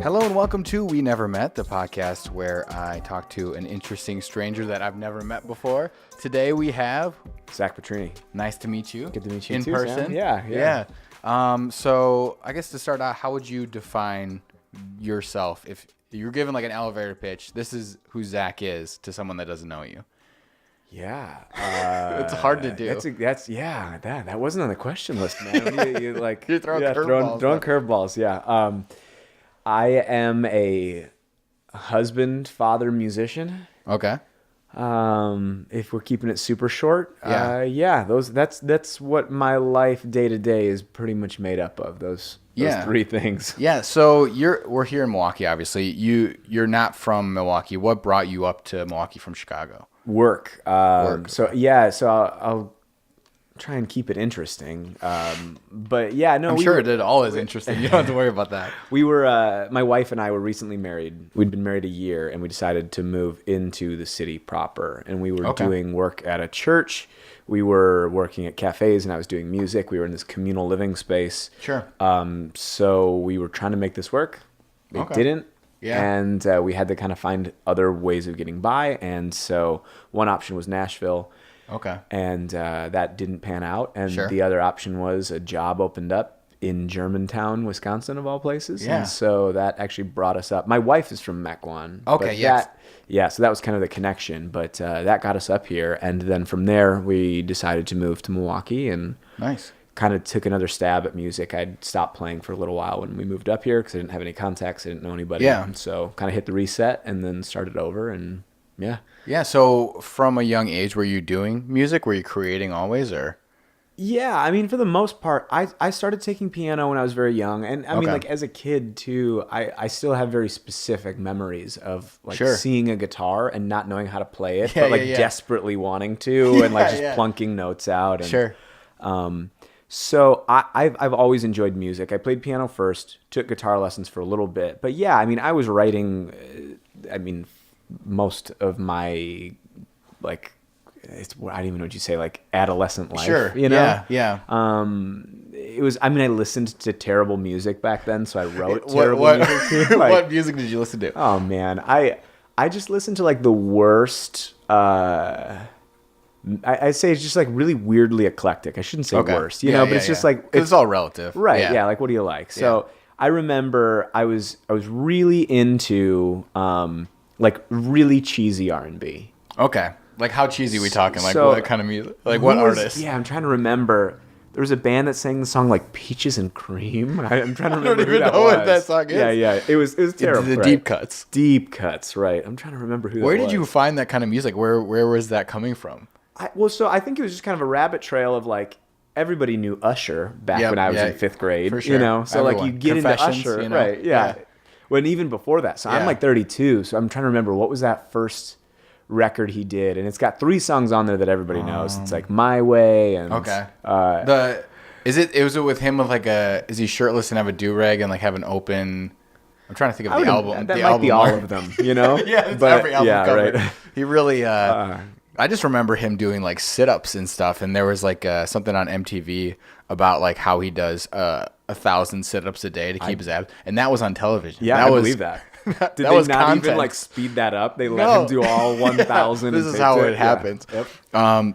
Hello and welcome to We Never Met, the podcast where I talk to an interesting stranger that I've never met before. Today we have Zach Pietrini. Nice to meet you. Good to meet you in too, person. Sam. Yeah. So I guess to start out, how would you define yourself if you're given like an elevator pitch? This is who Zach is to someone that doesn't know you. Yeah, It's hard to do. That wasn't on the question list, man. You're throwing curveballs. Throwing curveballs. Yeah. I am a husband, father, musician. Okay. If we're keeping it super short, that's what my life day to day is pretty much made up of. Those three things. Yeah. So we're here in Milwaukee. Obviously, you're not from Milwaukee. What brought you up to Milwaukee from Chicago? Work. So I'll try and keep it interesting. But yeah, no, I'm sure it all is interesting. You don't have to worry about that. We were, my wife and I were recently married. We'd been married a year, and we decided to move into the city proper. And we were doing work at a church. We were working at cafes, and I was doing music. We were in this communal living space. Sure. So we were trying to make this work. It didn't. Yeah. And we had to kind of find other ways of getting by. And so one option was Nashville. Okay. And that didn't pan out. And Sure. the other option was a job opened up in Germantown, Wisconsin, of all places. Yeah. And so that actually brought us up. My wife is from Mequon. Okay, yes. So that was kind of the connection. But that got us up here. And then from there, we decided to move to Milwaukee and Nice. kind of took another stab at music. I'd stopped playing for a little while when we moved up here because I didn't have any contacts. I didn't know anybody. Yeah. And so kind of hit the reset and then started over. And yeah. Yeah. So from a young age, were you doing music? Were you creating always, or? Yeah, I mean, for the most part, I started taking piano when I was very young. And I mean, Okay. like as a kid too, I still have very specific memories of like Sure. seeing a guitar and not knowing how to play it, Yeah, but like yeah. desperately wanting to and like just Yeah. plunking notes out. And, Sure. So I've always enjoyed music. I played piano first, took guitar lessons for a little bit. But yeah, I mean, I was writing, most of my, like, I don't even know what you say, like adolescent life. Sure. You know? Yeah. It was, I mean, I listened to terrible music back then, so I wrote What terrible music too. Like, what music did you listen to? oh man, I just listened to like the worst, I'd say it's just like really weirdly eclectic. I shouldn't say worst, you know, but it's just like, 'Cause it's all relative. right. Yeah. Yeah. Like, what do you like? So I remember I was really into, like really cheesy R&B. Okay. Like how cheesy we talking? Like So, what kind of music? Like what artist? Yeah, I'm trying to remember. There was a band that sang the song like "Peaches and Cream." I'm trying to remember even who that know was. what that song is. Yeah. It was terrible. The right. deep cuts. Deep cuts. Right. I'm trying to remember who. Where that did you was. find that kind of music? Where was that coming from? So I think it was just kind of a rabbit trail of like everybody knew Usher back Yep, when I was yeah, in fifth grade. for sure. You know, so like Everyone. you get into Confessions, Usher, you know? right? Yeah. When even before that, so Yeah. I'm like 32, so I'm trying to remember what was that first record he did, and it's got 3 songs on there that everybody knows. It's like My Way and Is it with him with like is he shirtless and have a do-rag and like have an open? I'm trying to think of the album. That the might album be all art. of them, you know. Yeah, it's But, every album yeah, cover. right. He really. I just remember him doing like sit-ups and stuff, and there was like something on MTV about like how he does 1,000 sit-ups a day to keep his abs, and that was on television. Yeah, that I was, believe that. Did that they was not content. even like speed that up? They let No. him do all 1,000. This and is how taped it happens. Yep.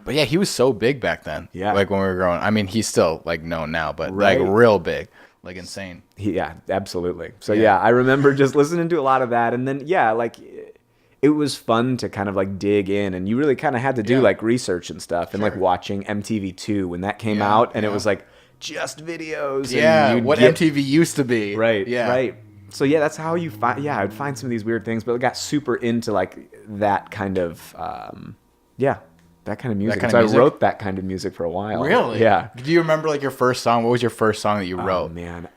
But yeah, he was so big back then. Yeah. Like when we were growing. I mean, he's still like known now, but Right. like real big, like insane. Yeah, absolutely. So Yeah. yeah, I remember just listening to a lot of that, and then like it was fun to kind of like dig in, and you really kind of had to do like research and stuff, and like watching MTV2 when that came out, and it was like just videos. Yeah, and you'd what get- MTV used to be. Right. Yeah. Right. So yeah, that's how you find. Yeah, I'd find some of these weird things, but I got super into like that kind of, that kind of music. kind of so music? I wrote that kind of music for a while. Really? Yeah. Do you remember like your first song? What was your first song that you Oh wrote? man,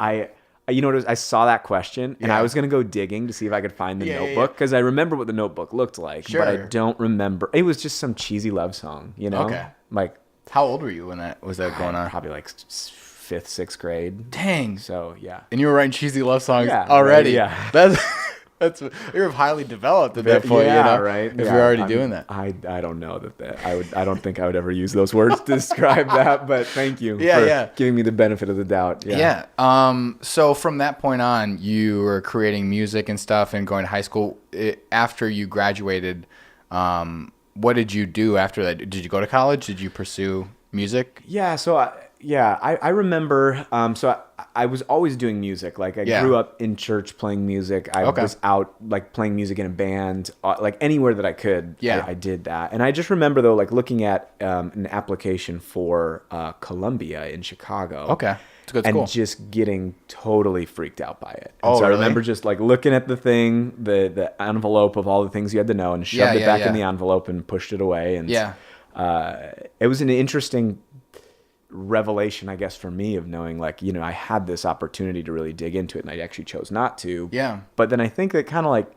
you know what it was? I saw that question and Yeah. I was gonna go digging to see if I could find the Yeah, yeah, Notebook because I remember what the Notebook looked like, but I Sure. don't remember. It was just some cheesy love song, you know? Okay. Like How old were you when that was going on? probably like 5th, 6th grade. Dang. So yeah. And you were writing cheesy love songs Yeah, already. right, yeah. That's You're highly developed at that point, right. If you're already doing that. I don't know I don't think I would ever use those words to describe that, but thank you for giving me the benefit of the doubt. Yeah. So from that point on, you were creating music and stuff and going to high school. After you graduated, what did you do after that? Did you go to college? Did you pursue music? Yeah. So I remember, I was always doing music. Like I grew up in church playing music. I was out like playing music in a band, like anywhere that I could. I did that. And I just remember though, like looking at an application for Columbia in Chicago. Okay. It's a good school. And just getting totally freaked out by it. And so really? I remember just like looking at the thing, the envelope of all the things you had to know, and shoved it back in the envelope and pushed it away. And it was an interesting revelation, I guess, for me of knowing like, I had this opportunity to really dig into it, and I actually chose not to. Yeah. But then I think that kind of like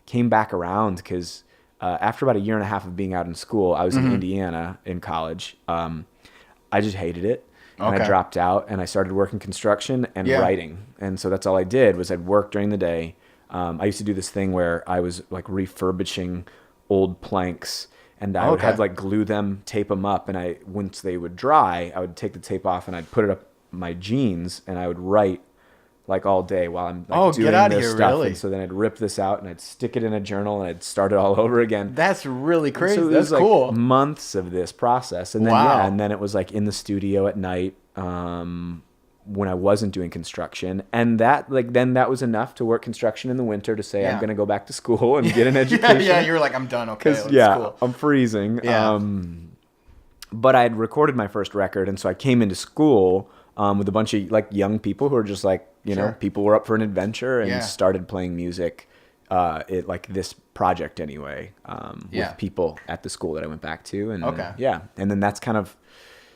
came back around because after about a year and a half of being out in school, I was in Indiana in college. I just hated it. And I dropped out and I started working construction and writing. And so that's all I did was I'd work during the day. I used to do this thing where I was like refurbishing old planks, and I would have like glue them, tape them up. And once they would dry, I would take the tape off and I'd put it up my jeans and I would write like all day while I'm like doing this stuff. Really? And so then I'd rip this out and I'd stick it in a journal and I'd start it all over again. That's really crazy. So That's like cool. Months of this process. And then, and then it was like in the studio at night when I wasn't doing construction. And that was enough to work construction in the winter to say, I'm going to go back to school and get an education. You were like, I'm done. Okay. Cool. I'm freezing. Yeah. But I had recorded my first record. And so I came into school with a bunch of like young people who were just like, people were up for an adventure and started playing music, like this project anyway, with people at the school that I went back to. And and then that's kind of,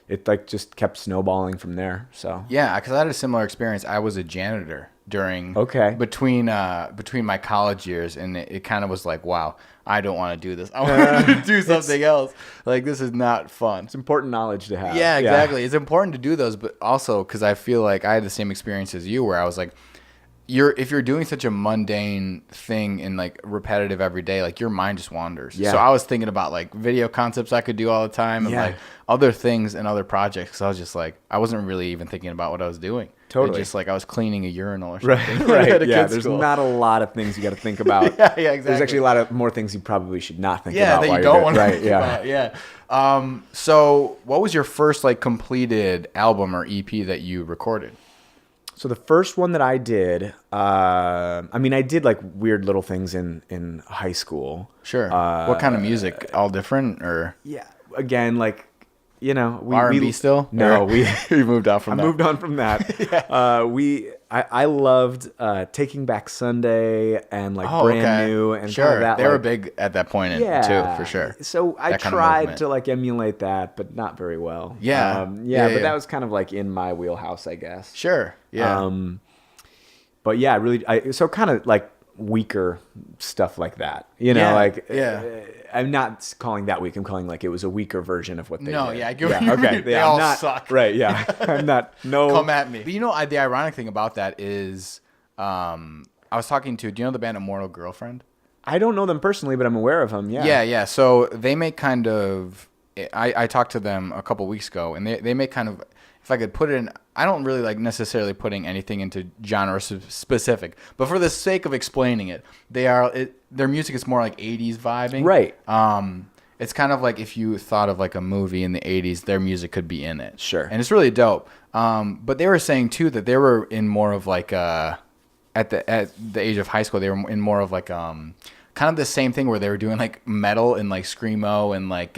it like just kept snowballing from there. So because I had a similar experience. I was a janitor between my college years, and it kind of was like, wow, I don't want to do this. I want to do something else. Like, this is not fun. It's important knowledge to have. Yeah, exactly. It's important to do those, but also because I feel like I had the same experience as you, where I was like, if you're doing such a mundane thing and like repetitive every day, like your mind just wanders. So I was thinking about like video concepts I could do all the time and like other things and other projects. So I was just like, I wasn't really even thinking about what I was doing. Totally. Just like I was cleaning a urinal or something. Right. There's not a lot of things you got to think about. Exactly. There's actually a lot of more things you probably should not think about. That you don't want to think about. Yeah. So what was your first like completed album or EP that you recorded? So the first one that I did, I did like weird little things in high school. Sure. What kind of music? All different or? Yeah. Again, like, R&B still? No, we moved on from that. I moved on from that. I loved Taking Back Sunday and like Brand New and kind of that. They were big at that point too, for sure. So I tried to like emulate that, but not very well. But that was kind of like in my wheelhouse, I guess. Sure. Yeah. But yeah, really, so kind of like weaker stuff like that. I'm not calling that weak. I'm calling like it was a weaker version of what they did. Okay. They all suck. Right, yeah. I'm not, Come at me. But the ironic thing about that is I was talking to, do you know the band Immortal Girlfriend? I don't know them personally, but I'm aware of them, Yeah. So they make kind of, I talked to them a couple weeks ago, and they make kind of, if I could put it in, I don't really like necessarily putting anything into genre specific, but for the sake of explaining it, their music is more like 80s vibing. Right. It's kind of like if you thought of like a movie in the 80s, their music could be in it. Sure. And it's really dope. But they were saying too that they were in more of like at the age of high school, they were in more of like kind of the same thing where they were doing like metal and like screamo and like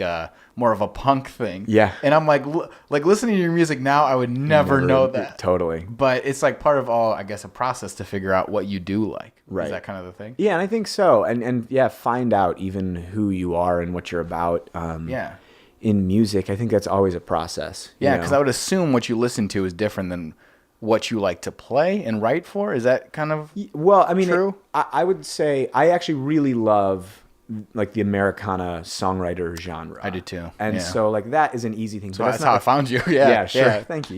more of a punk thing. Yeah. And I'm like listening to your music now, I would never know that. Totally. But it's like part of a process to figure out what you do like. Right. Is that kind of the thing? Yeah, and I think so. And find out even who you are and what you're about. In music, I think that's always a process. Yeah, because I would assume what you listen to is different than what you like to play and write for. Is that kind of true? I would say I actually really love like the Americana songwriter genre. I do too. And so like that is an easy thing. So that's how I found you. Yeah. Sure. Thank you.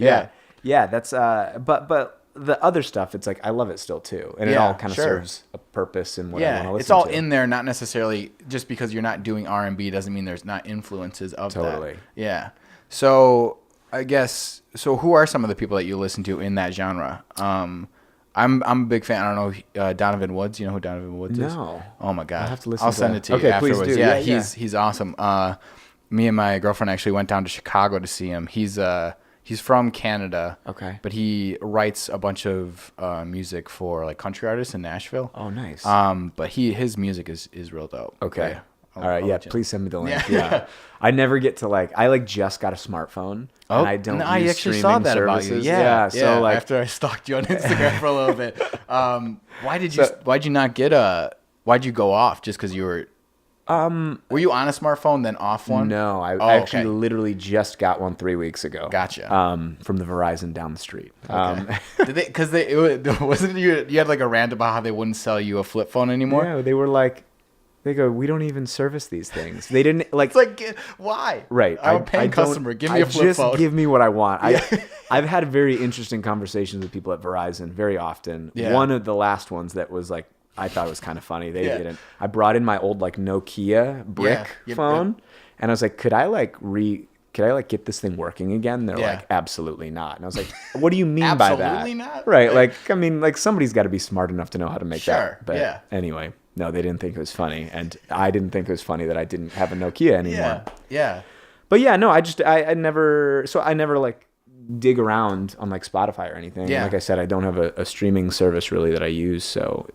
Yeah. That's but the other stuff, it's like I love it still too, and it all kind of serves a purpose in what I want to listen to. It's all in there, not necessarily just because you're not doing R&B doesn't mean there's not influences of that. Yeah. So I guess who are some of the people that you listen to in that genre? I'm a big fan. I don't know Donovan Woods. You know who Donovan Woods is? No. Oh my God. I'll have to listen. I'll send it to you afterwards. Please do. Yeah, he's awesome. Me and my girlfriend actually went down to Chicago to see him. He's from Canada. Okay. But he writes a bunch of music for like country artists in Nashville. Oh, nice. But his music is real dope. Okay. All right. Please send me the link. Yeah. I never get to I just got a smartphone. Oh, and I don't. I actually saw that services. about you. Yeah. So after I stalked you on Instagram for a little bit, why'd you not get why'd you go off? Just because you were. Were you on a smartphone then off one? No, I actually literally just got one 3 weeks ago. Gotcha. From the Verizon down the street. Okay. Wasn't you had like a rant about how they wouldn't sell you a flip phone anymore? Yeah, they were like, they go, we don't even service these things. They didn't like. It's like, why? Right. I'm a paying customer. Give me a flip phone. Just give me what I want. I've had very interesting conversations with people at Verizon very often. Yeah. One of the last ones that was like, I thought it was kind of funny. They didn't. I brought in my old like Nokia brick phone, and I was like, could I get this thing working again? They're like, absolutely not. And I was like, what do you mean by that? Absolutely not. Right. Like, I mean, like somebody's got to be smart enough to know how to make that. But anyway, no, they didn't think it was funny, and I didn't think it was funny that I didn't have a Nokia anymore. Yeah. But yeah, no, I never like dig around on like Spotify or anything. Yeah. Like I said, I don't have a streaming service really that I use. So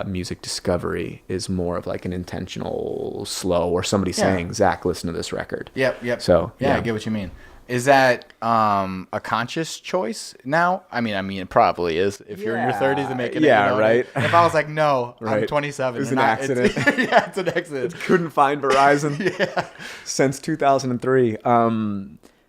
music discovery is more of like an intentional slow or somebody saying, Zach, listen to this record. Yep. So I get what you mean. Is that a conscious choice now? I mean, it probably is. If you're in your 30s and making it. Yeah, right. If I was like, no, I'm 27. It was an accident. It's an accident. Couldn't find Verizon since 2003.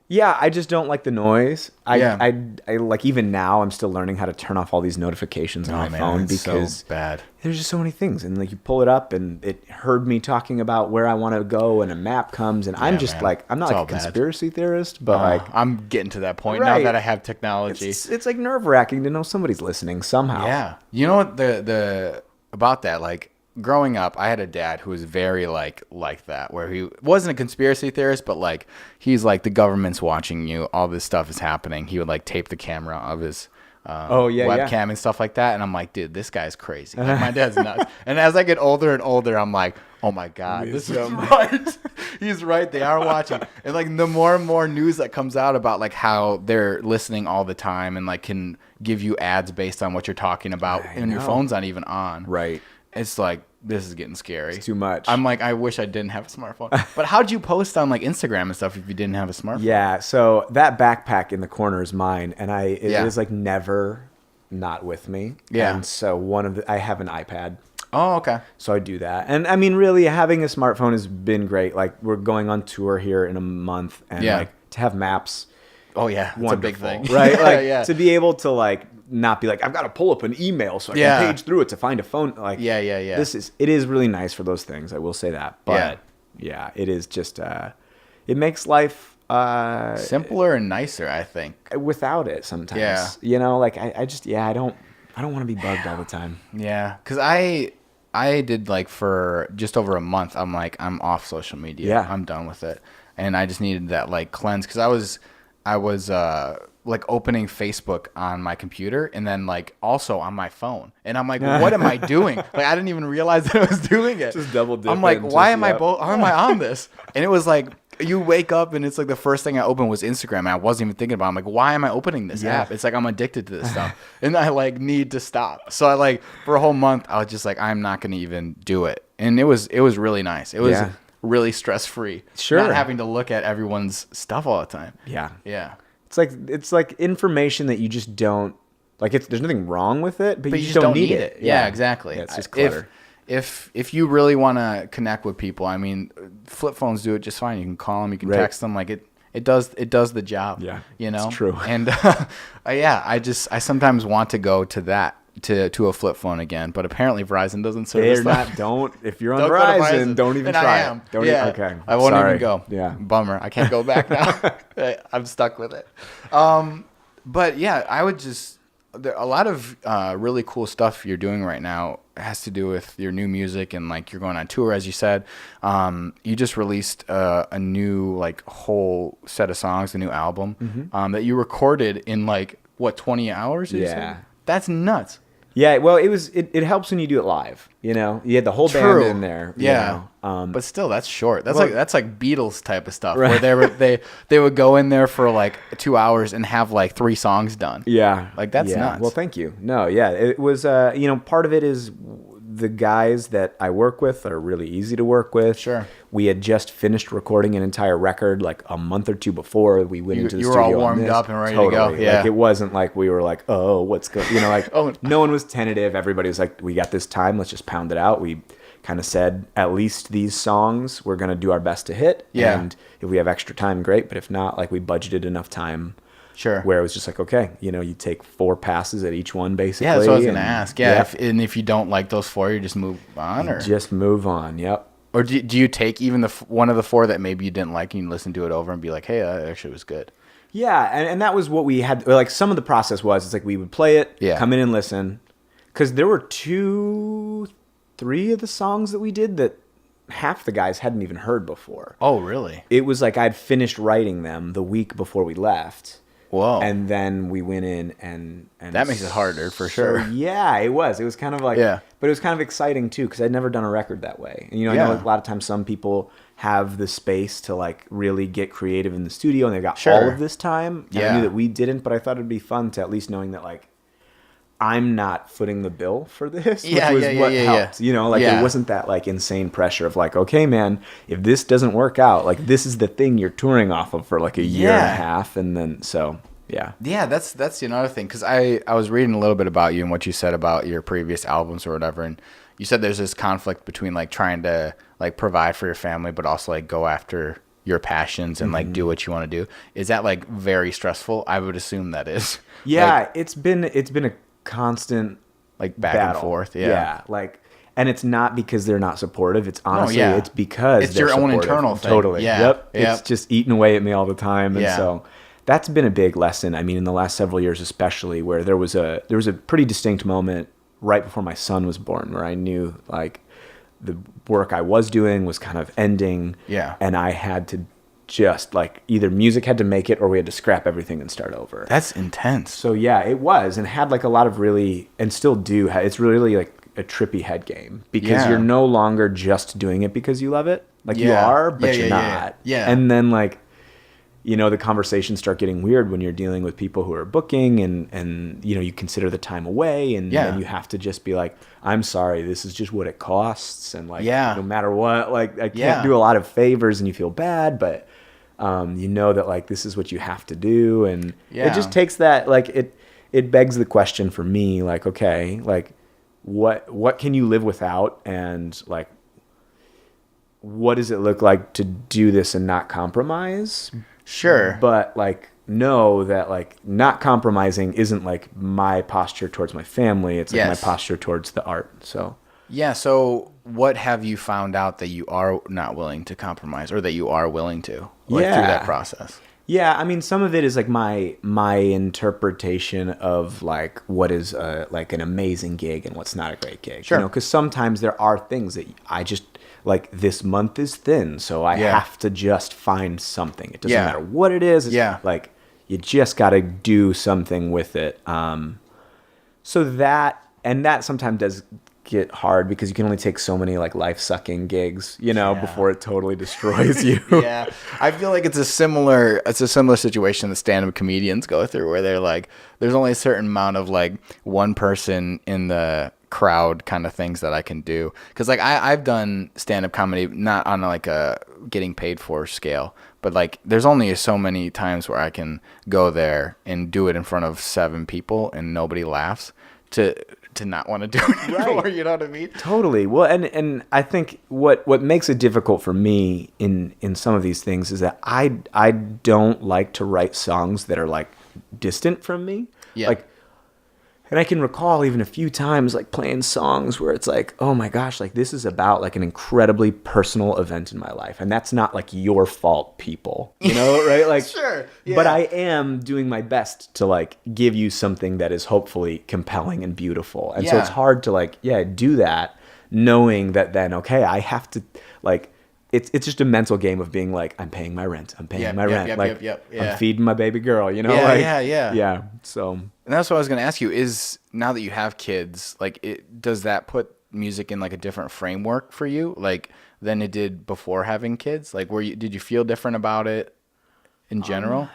Yeah, I just don't like the noise. I like even now I'm still learning how to turn off all these notifications on my phone because so bad. There's just so many things, and like you pull it up and it heard me talking about where I want to go, and a map comes, and I'm just like I'm not like a conspiracy theorist, but like I'm getting to that point now that I have technology. It's like nerve-wracking to know somebody's listening somehow. Yeah, you know what the about that like. Growing up, I had a dad who was very like that, where he wasn't a conspiracy theorist, but like he's like the government's watching you, all this stuff is happening. He would like tape the camera of his webcam and stuff like that, and I'm like, dude, this guy's crazy. Like, my dad's nuts. And as I get older and older, I'm like, oh my God, this is right. He's right. They are watching. And like the more and more news that comes out about like how they're listening all the time and like can give you ads based on what you're talking about, and your phone's not even on. Right. It's like, this is getting scary. It's too much. I'm like, I wish I didn't have a smartphone. But how'd you post on like Instagram and stuff if you didn't have a smartphone? Yeah, so that backpack in the corner is mine, and it is like never not with me. Yeah. And so I have an iPad. Oh, okay. So I do that. And I mean, really having a smartphone has been great. Like we're going on tour here in a month, and like to have maps. Oh yeah, it's a big thing. Right? Like to be able to like not be like, I've got to pull up an email so I can page through it to find a phone. Like, it is really nice for those things. I will say that. But it is just, it makes life simpler and nicer, I think. Without it sometimes. Yeah. You know, like I don't want to be bugged all the time. Yeah. Cause I did like for just over a month, I'm like, I'm off social media. Yeah. I'm done with it. And I just needed that like cleanse. Cause I was like opening Facebook on my computer and then like also on my phone. And I'm like, what am I doing? Like I didn't even realize that I was doing it. Just double dip. I'm like, why am I on this? And it was like, you wake up and it's like the first thing I opened was Instagram. And I wasn't even thinking about it. I'm like, why am I opening this app? It's like I'm addicted to this stuff. And I like need to stop. So I like for a whole month, I was just like, I'm not going to even do it. And it was really nice. It was really stress-free. Sure. Not having to look at everyone's stuff all the time. Yeah. Yeah. It's like information that you just don't like. There's nothing wrong with it, but you just don't need it. Yeah, exactly. Yeah, it's just clutter. If you really want to connect with people, I mean, flip phones do it just fine. You can call them, you can text them. Like it does the job. Yeah, you know, it's true. And I sometimes want to go to that. To a flip phone again, but apparently Verizon doesn't service that. If you're on Verizon, don't even try it. Okay. I won't even go. Yeah. Bummer. I can't go back now. I'm stuck with it. But yeah, I would just a lot of really cool stuff you're doing right now has to do with your new music, and like you're going on tour, as you said. You just released a new like whole set of songs, a new album that you recorded in like what 20 hours? Yeah, that's nuts. Yeah, well, it helps when you do it live. You know, you had the whole band in there. Yeah, but still, that's short. That's like Beatles type of stuff, right, where they would go in there for like 2 hours and have like 3 songs done. Yeah, like that's nuts. Well, thank you. No, yeah, it was. Part of it is the guys that I work with are really easy to work with. Sure. We had just finished recording an entire record like a month or two before we went into the studio. You were all warmed up and ready to go. Yeah. Like it wasn't like we were like, oh, what's going, like no one was tentative. Everybody was like, we got this time. Let's just pound it out. We kind of said, at least these songs we're going to do our best to hit. Yeah. And if we have extra time, great. But if not, like we budgeted enough time. Sure. Where it was just like, okay, you take 4 passes at each one, basically. Yeah, that's what I was going to ask. Yeah. If you don't like those 4, you just move on, or just move on. Yep. Or do you take even one of the 4 that maybe you didn't like and you listen to it over and be like, hey, that actually was good? Yeah, and that was what we had. Like some of the process was, it's like we would play it, come in and listen, because there were 2, 3 of the songs that we did that half the guys hadn't even heard before. Oh, really? It was like I'd finished writing them the week before we left. Whoa. And then we went in and that makes it harder for sure. Yeah, it was. It was kind of like, but it was kind of exciting too, because I'd never done a record that way. And, I know a lot of times some people have the space to like really get creative in the studio and they've got all of this time. And I knew that we didn't, but I thought it'd be fun to at least knowing that like, I'm not footing the bill for this, which was what helped. It wasn't that like insane pressure of like, okay, man, if this doesn't work out, like this is the thing you're touring off of for like a year and a half, and then yeah, that's another thing, because I was reading a little bit about you and what you said about your previous albums or whatever, and you said there's this conflict between like trying to like provide for your family, but also like go after your passions and like do what you want to do. Is that like very stressful? I would assume that is. Yeah, it's been a constant like back battle. And forth. And it's not because they're not supportive. It's honestly it's because it's your own internal thing. Totally. Yep. It's just eating away at me all the time. And so that's been a big lesson. I mean, in the last several years especially, where there was a pretty distinct moment right before my son was born where I knew like the work I was doing was kind of ending. Yeah. And I had to just like either music had to make it or we had to scrap everything and start over. That's intense. So yeah, it was, and had like a lot of really, and still do, it's really like a trippy head game, because you're no longer just doing it because you love it. Like you are, but you're not. Yeah. And then like, the conversations start getting weird when you're dealing with people who are booking and you consider the time away, and then you have to just be like, I'm sorry, this is just what it costs. And like, no matter what, like I can't do a lot of favors, and you feel bad, but that like this is what you have to do. And it just takes that, like it begs the question for me, like, okay, like what can you live without, and like what does it look like to do this and not compromise? Sure. But like know that like not compromising isn't like my posture towards my family, it's like my posture towards the art. So so what have you found out that you are not willing to compromise, or that you are willing to, like, through that process? Yeah, I mean, some of it is like my interpretation of like what is like an amazing gig and what's not a great gig. Sure. Because sometimes there are things that I just like, this month is thin, so I have to just find something. It doesn't matter what it is. It's like you just got to do something with it. So that sometimes does get hard, because you can only take so many like life-sucking gigs, before it totally destroys you. I feel like it's a similar situation that stand-up comedians go through, where they're like, there's only a certain amount of like one person in the crowd kind of things that I can do, because like I've done stand-up comedy not on like a getting paid for scale, but like there's only so many times where I can go there and do it in front of 7 people and nobody laughs to not want to do it anymore. Right. You know what I mean? Totally. Well, and I think what makes it difficult for me in some of these things is that I don't like to write songs that are like distant from me. Yeah. Like And I can recall even a few times like playing songs where it's like, oh my gosh, like this is about like an incredibly personal event in my life. And that's not like your fault, people, you know, right? Like, Sure. Yeah. But I am doing my best to like give you something that is hopefully compelling and beautiful. And so it's hard to like, do that knowing that then, okay, I have to like, it's just a mental game of being like, I'm paying my rent. I'm paying my rent. I'm feeding my baby girl, you know? Yeah. So. And that's what I was going to ask you is now that you have kids, like does that put music in like a different framework for you? Like than it did before having kids? Like did you feel different about it in general?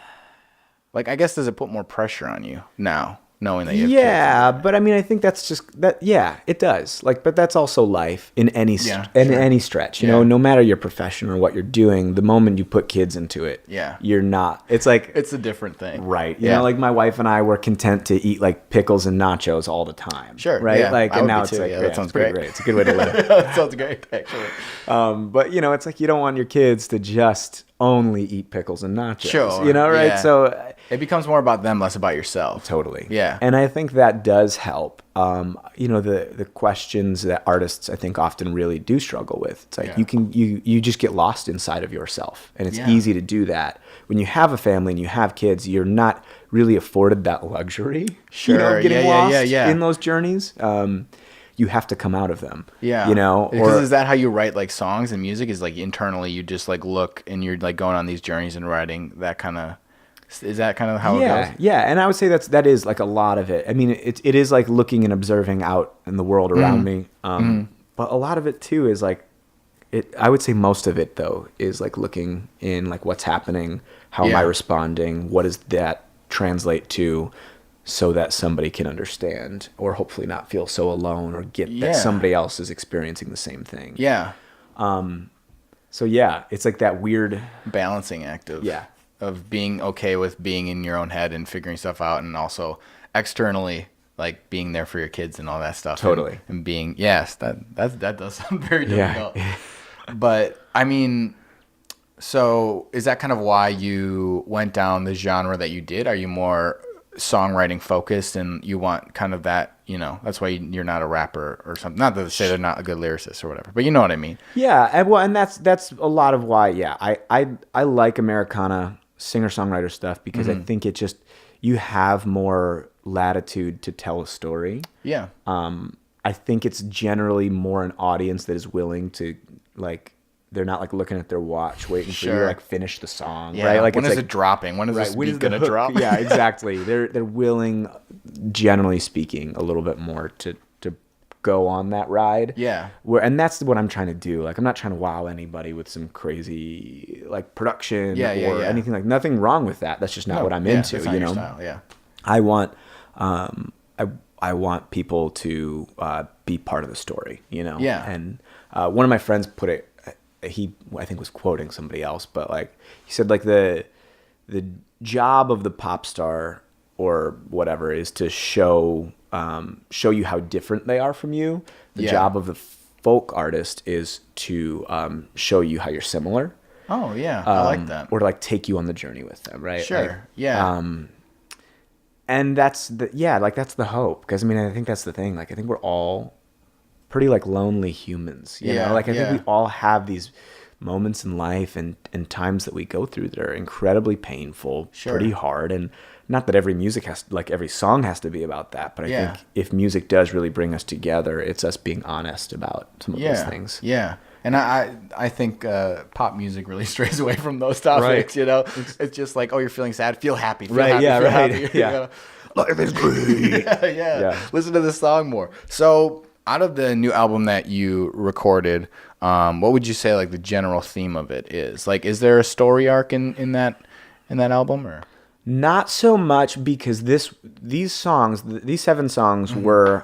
Like, I guess does it put more pressure on you now? Knowing that you have kids. Yeah, but I mean, I think that's just that. Yeah, it does. Like, but that's also life in any any stretch. You know, no matter your profession or what you're doing, the moment you put kids into it, you're not. It's like it's a different thing, right? You know, like my wife and I were content to eat like pickles and nachos all the time. Sure, right? Yeah, like, and now it's like that sounds great. It's a good way to live. That sounds great, actually. But you know, it's like you don't want your kids to just only eat pickles and nachos. Sure, you know, right? Yeah. So it becomes more about them, less about yourself. Totally. Yeah. And I think that does help. You know, the questions that artists I think often really do struggle with. It's like you just get lost inside of yourself. And it's easy to do that. When you have a family and you have kids, you're not really afforded that luxury. Sure. You know, getting lost in those journeys. You have to come out of them. Yeah. You know? Because is that how you write like songs and music? Is like internally you just like look and you're like going on these journeys and writing that kind of. Is that kind of how it goes? Yeah, and I would say that is like a lot of it. I mean, it is like looking and observing out in the world around me. But a lot of it too is like, I would say most of it though is like looking in like what's happening, how am I responding, what does that translate to, so that somebody can understand or hopefully not feel so alone or get that somebody else is experiencing the same thing. Yeah. So yeah, it's like that weird balancing act of being okay with being in your own head and figuring stuff out, and also externally like being there for your kids and all that stuff. Totally. And being that does sound very difficult. But I mean, so is that kind of why you went down the genre that you did? Are you more songwriting focused and you want kind of that, you know, that's why you're not a rapper or something? Not to say they're not a good lyricist or whatever, but you know what I mean? Yeah. And that's a lot of why. Yeah. I like Americana singer-songwriter stuff because I think it just, you have more latitude to tell a story. Yeah. I think it's generally more an audience that is willing to like, they're not like looking at their watch waiting for you to like finish the song, right? Like when is it dropping? When is this beat gonna drop? Yeah, exactly. They're willing, generally speaking, a little bit more to go on that ride. Yeah. And that's what I'm trying to do. Like I'm not trying to wow anybody with some crazy like production or anything like. Nothing wrong with that. That's just not what I'm into. That's not you your know. Style. Yeah. I want I want people to be part of the story. You know. Yeah. And one of my friends put it. He, I think, was quoting somebody else, but like he said, like the job of the pop star or whatever is to show you how different they are from you. The job of the folk artist is to show you how you're similar. Oh yeah, I like that. Or to like take you on the journey with them, right? Sure. Like, yeah. And that's that's the hope, because I mean I think that's the thing. Like I think we're all pretty like lonely humans, you know? Like I think we all have these moments in life and times that we go through that are incredibly painful, pretty hard. And not that every every song has to be about that, but I think if music does really bring us together, it's us being honest about some of those things. Yeah. And I think pop music really strays away from those topics, you know? It's just like, oh, you're feeling sad, feel happy. Feel happy, feel happy. Yeah. Life is great. yeah. Listen to this song more. So out of the new album that you recorded, what would you say like the general theme of it is? Like, is there a story arc in that album, or? Not so much, because these 7 songs were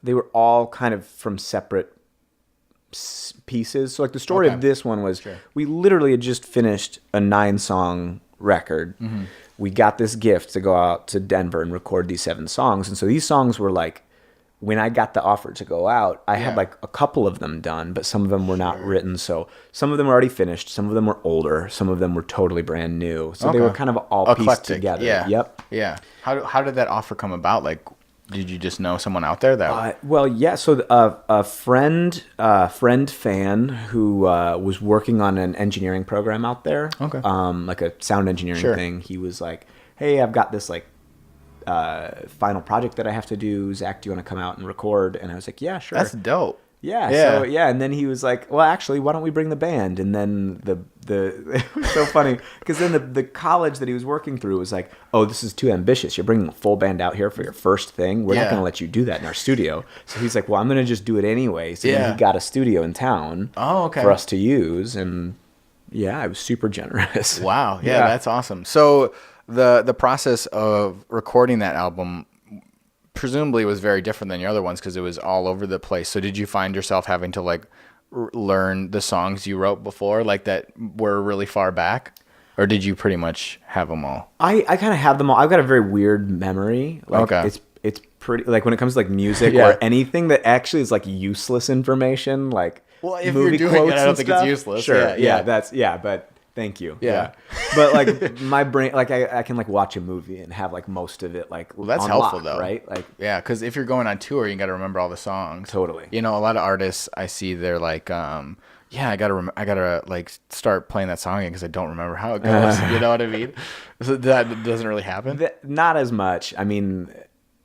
they were all kind of from separate pieces. So like the story of this one was we literally had just finished a 9-song record. We got this gift to go out to Denver and record these 7 songs, and so these songs were like when I got the offer to go out, I had like a couple of them done, but some of them were not written. So some of them were already finished. Some of them were older. Some of them were totally brand new. So they were kind of all eclectic. Pieced together. Yeah. Yep. Yeah. How did that offer come about? Like, did you just know someone out there that? Well, yeah. So a friend fan who was working on an engineering program out there, like a sound engineering thing. He was like, "Hey, I've got this like final project that I have to do. Zach, do you want to come out and record?" And I was like, "Yeah, sure." That's dope. Yeah. So and then he was like, "Well, actually, why don't we bring the band?" And then the it was so funny because then the college that he was working through was like, "Oh, this is too ambitious. You're bringing a full band out here for your first thing. We're not going to let you do that in our studio." So he's like, "Well, I'm going to just do it anyway." So then he got a studio in town for us to use, and I was super generous. Wow. Yeah, that's awesome. So the process of recording that album presumably was very different than your other ones because it was all over the place. So did you find yourself having to like learn the songs you wrote before, like that were really far back, or did you pretty much have them all? I kind of have them all. I've got a very weird memory. Like, it's pretty like when it comes to like music or anything that actually is like useless information, like if movie you're doing quotes it, I don't think stuff. it's useless. Sure, but. Thank you. Yeah. But like my brain, like I can like watch a movie and have like most of it like that's on helpful lock, though, right? Like because if you're going on tour, you got to remember all the songs. Totally. You know, a lot of artists I see, they're like, I gotta like start playing that song again because I don't remember how it goes. You know what I mean? So that doesn't really happen. Not as much. I mean.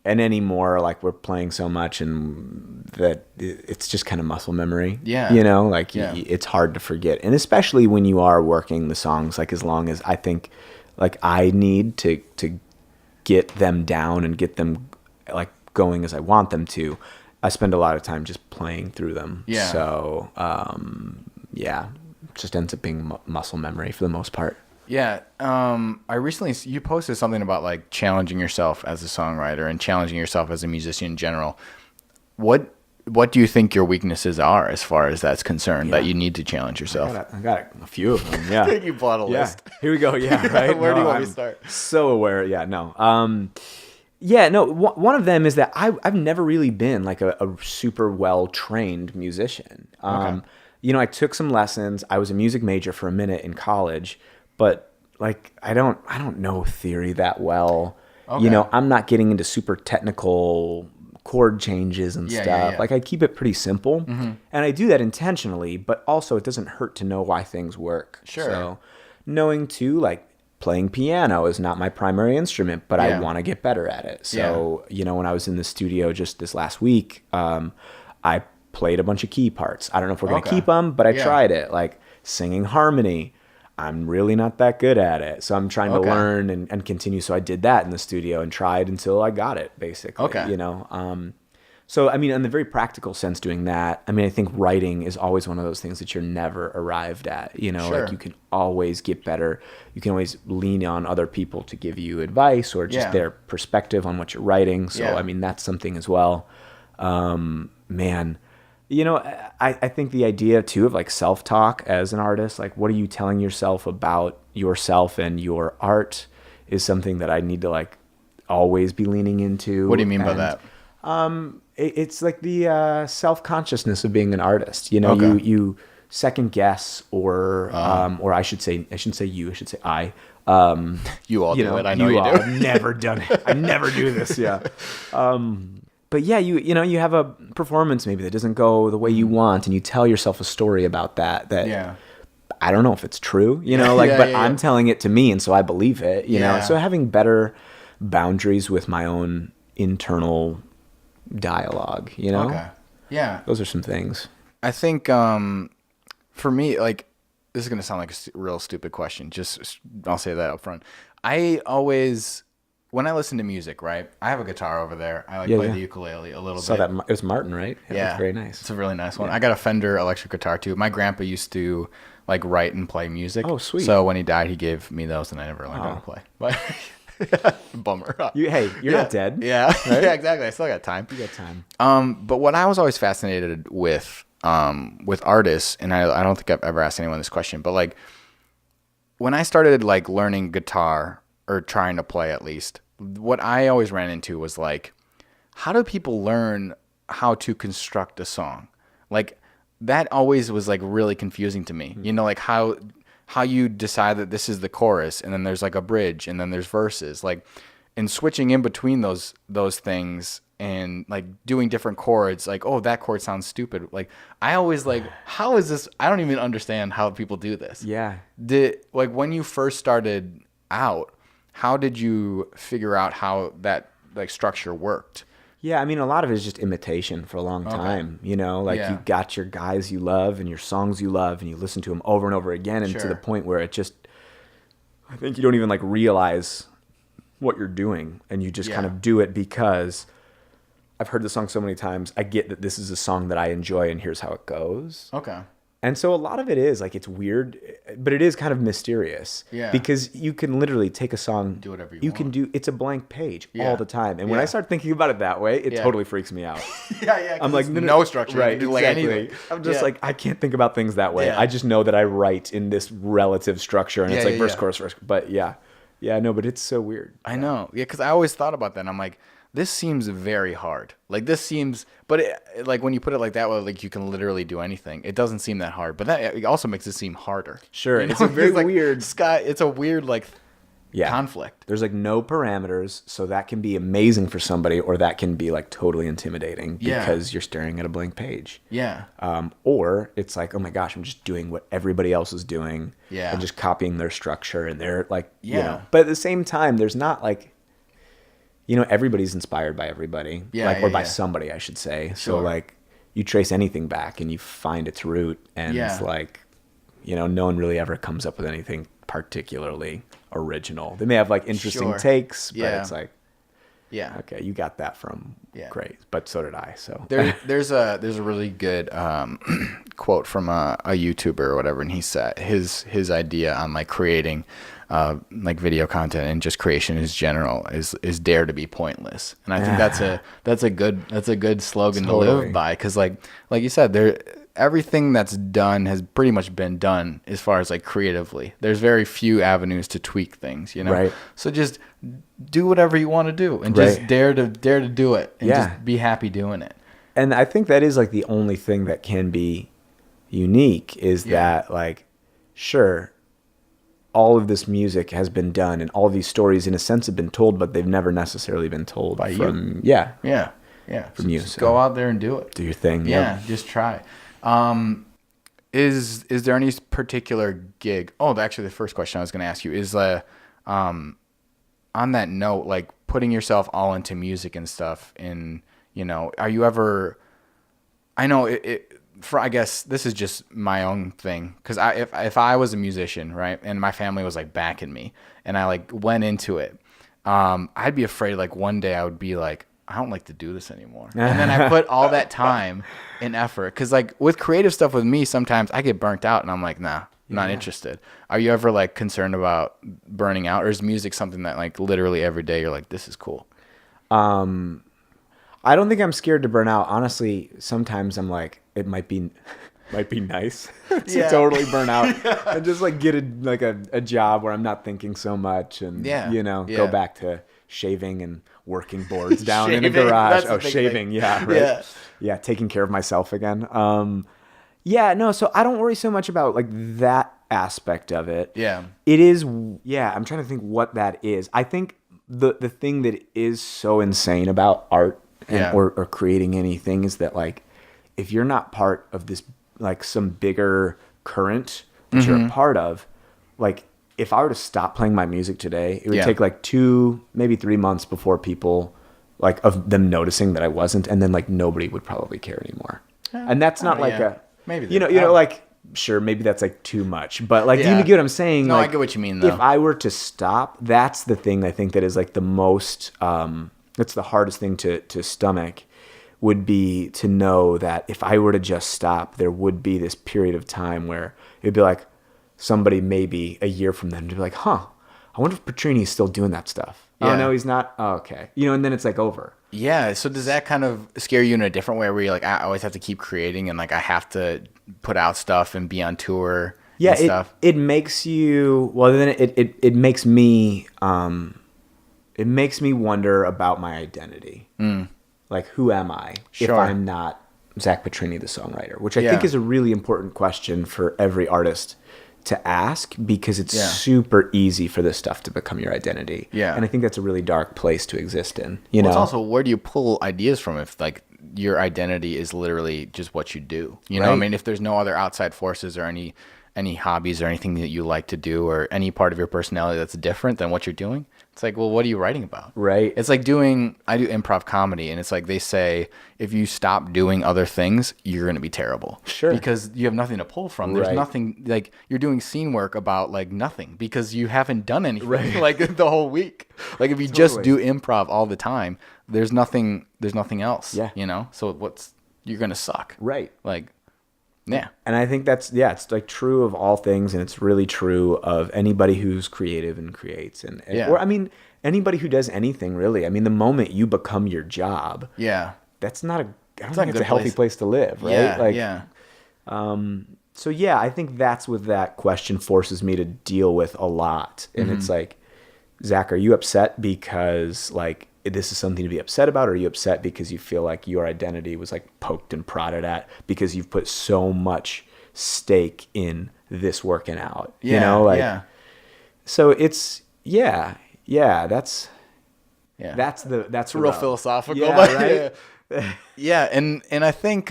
And anymore, like we're playing so much, and that it's just kind of muscle memory. Yeah, you know, like it's hard to forget, and especially when you are working the songs. Like as long as I think, like I need to get them down and get them like going as I want them to. I spend a lot of time just playing through them. Yeah. So it just ends up being muscle memory for the most part. Yeah, I recently you posted something about like challenging yourself as a songwriter and challenging yourself as a musician in general. What do you think your weaknesses are as far as that's concerned that you need to challenge yourself? I got a few of them. Yeah, I think you bought a list. Here we go. Yeah, right. Where do you want me to start? So aware. Yeah, no. One of them is that I've never really been like a super well trained musician. You know, I took some lessons. I was a music major for a minute in college. But like I don't know theory that well. You know, I'm not getting into super technical chord changes and stuff. Yeah. Like I keep it pretty simple. And I do that intentionally, but also it doesn't hurt to know why things work. Sure. So knowing too, like playing piano is not my primary instrument, but I want to get better at it. So, you know, when I was in the studio just this last week, I played a bunch of key parts. I don't know if we're going to keep them, but I tried it. Like singing harmony. I'm really not that good at it. So I'm trying to learn and continue. So I did that in the studio and tried until I got it, basically. You know? So, I mean, in the very practical sense doing that, I mean, I think writing is always one of those things that you're never arrived at. You know, like you can always get better. You can always lean on other people to give you advice or just their perspective on what you're writing. So, I mean, that's something as well. Man. You know, I think the idea, too, of, like, self-talk as an artist, like, what are you telling yourself about yourself and your art is something that I need to, like, always be leaning into. What do you mean by that? It's, like, the self-consciousness of being an artist. You know, you second-guess or I should say, I shouldn't say you, I should say I. You all do it. I know you do. I've never done it. I never do this, But yeah, you know, you have a performance maybe that doesn't go the way you want, and you tell yourself a story about that I don't know if it's true, you know, like, but I'm telling it to me, and so I believe it, you know. So having better boundaries with my own internal dialogue, you know. Those are some things. I think for me, like, this is gonna sound like a real stupid question. Just I'll say that up front. I always. When I listen to music, right, I have a guitar over there. I play the ukulele a little bit. That it was Martin, right? Yeah, very nice. It's a really nice one. I got a Fender electric guitar too. My grandpa used to like write and play music. Oh, sweet. So when he died, he gave me those, and I never learned how to play. But bummer. You're not dead. Yeah, right? Yeah, exactly. I still got time. You got time. But what I was always fascinated with artists, and I don't think I've ever asked anyone this question, but like when I started like learning guitar or trying to play at least, what I always ran into was like, how do people learn how to construct a song. Like that always was like really confusing to me. You know, like how you decide that this is the chorus and then there's like a bridge and then there's verses, like, and switching in between those things and like doing different chords, like, oh, that chord sounds stupid. Like I always like, how is this? I don't even understand how people do this. Yeah. Like when you first started out, how did you figure out how that like structure worked? Yeah, I mean, a lot of it is just imitation for a long time. You know, like you got your guys you love and your songs you love, and you listen to them over and over again, and to the point where it just, I think you don't even like realize what you're doing, and you just kind of do it because I've heard the song so many times. I get that this is a song that I enjoy, and here's how it goes. Okay. And so a lot of it is like, it's weird, but it is kind of mysterious. Yeah. Because you can literally take a song, do whatever you want. It's a blank page all the time. And when I start thinking about it that way, it totally freaks me out. I'm like, no structure. Right, do like anything. I'm just like, I can't think about things that way. I just know that I write in this relative structure, and it's like verse, chorus, verse. But but it's so weird. I know. Yeah, because I always thought about that. And I'm like, this seems very hard. Like this seems, but like when you put it like that, well, like you can literally do anything. It doesn't seem that hard, but that it also makes it seem harder. Sure, you know? It's a very like, weird It's a weird like conflict. There's like no parameters, so that can be amazing for somebody, or that can be like totally intimidating because you're staring at a blank page. Yeah. Or it's like, oh my gosh, I'm just doing what everybody else is doing. Yeah. And just copying their structure, and they're like, you know. But at the same time, there's not like, you know, everybody's inspired by everybody, or by somebody, I should say. Sure. So like, you trace anything back and you find its root, and it's like, you know, no one really ever comes up with anything particularly original. They may have like interesting takes, but it's like, okay, you got that from great, but so did I. So there's a really good quote from a YouTuber or whatever, and he said his idea on like creating like video content and just creation in general is dare to be pointless. And I think that's a good slogan to live by, because like you said, everything that's done has pretty much been done as far as like creatively. There's very few avenues to tweak things, you know. Right. So just do whatever you want to do, and just dare to do it, and just be happy doing it. And I think that is like the only thing that can be unique is that, like, sure, all of this music has been done, and all these stories in a sense have been told, but they've never necessarily been told by you. Yeah. From you. So go out there and do it. Do your thing. Yeah. Just try. Is there any particular gig? Oh, actually, the first question I was going to ask you is, on that note, like putting yourself all into music and stuff, and, you know, are you ever, I know I guess this is just my own thing, because if I was a musician, right, and my family was like backing me, and I like went into it, I'd be afraid like one day I would be like, I don't like to do this anymore. And then I put all that time and effort, because like with creative stuff with me, sometimes I get burnt out and I'm like, nah, I'm not interested. Are you ever like concerned about burning out, or is music something that like literally every day you're like, this is cool? I don't think I'm scared to burn out. Honestly, sometimes I'm like, it might be nice to totally burn out and just like get a job where I'm not thinking so much, and go back to shaving and working boards down in a garage. Shaving. Yeah. Right. Yeah. Taking care of myself again. So I don't worry so much about like that aspect of it. Yeah. It is. Yeah. I'm trying to think what that is. I think the thing that is so insane about art or creating anything is that, like, if you're not part of this, like some bigger current that you're a part of, like, if I were to stop playing my music today, it would take like 2, maybe 3 months before people, like, of them noticing that I wasn't, and then like nobody would probably care anymore. And that's not like maybe you know like, sure, maybe that's like too much, but like, do you get what I'm saying? No, like, I get what you mean though. If I were to stop, that's the thing I think that is like the most, that's the hardest thing to stomach, would be to know that if I were to just stop, there would be this period of time where it'd be like, somebody maybe a year from then to be like, I wonder if Pietrini's still doing that stuff. Oh, no, he's not. Oh, okay. You know, and then it's like over. Yeah. So does that kind of scare you in a different way, where you're like, I always have to keep creating, and like I have to put out stuff and be on tour and stuff? It makes you, well, then it makes me wonder about my identity. Like, who am I if I'm not Zach Pietrini, the songwriter? Which I think is a really important question for every artist to ask, because it's super easy for this stuff to become your identity. Yeah. And I think that's a really dark place to exist in. It's also, where do you pull ideas from if like your identity is literally just what you do? You know what I mean? If there's no other outside forces or any hobbies or anything that you like to do or any part of your personality that's different than what you're doing, it's like, well, what are you writing about? Right. It's like I do improv comedy, and it's like they say, if you stop doing other things, you're going to be terrible. Sure. Because you have nothing to pull from. There's nothing, like, you're doing scene work about, like, nothing because you haven't done anything, like, the whole week. Like, if you just do improv all the time, there's nothing else, you know? So you're going to suck. Right. Like, yeah. And I think that's, it's like true of all things, and it's really true of anybody who's creative and creates. Or, I mean, anybody who does anything, really. I mean, the moment you become your job, that's not I don't think it's a healthy place to live, right? So, I think that's what that question forces me to deal with a lot. And it's like, Zach, are you upset because, like, this is something to be upset about, or are you upset because you feel like your identity was like poked and prodded at because you've put so much stake in this working out? You know, like, so it's that's real philosophical, right? And I think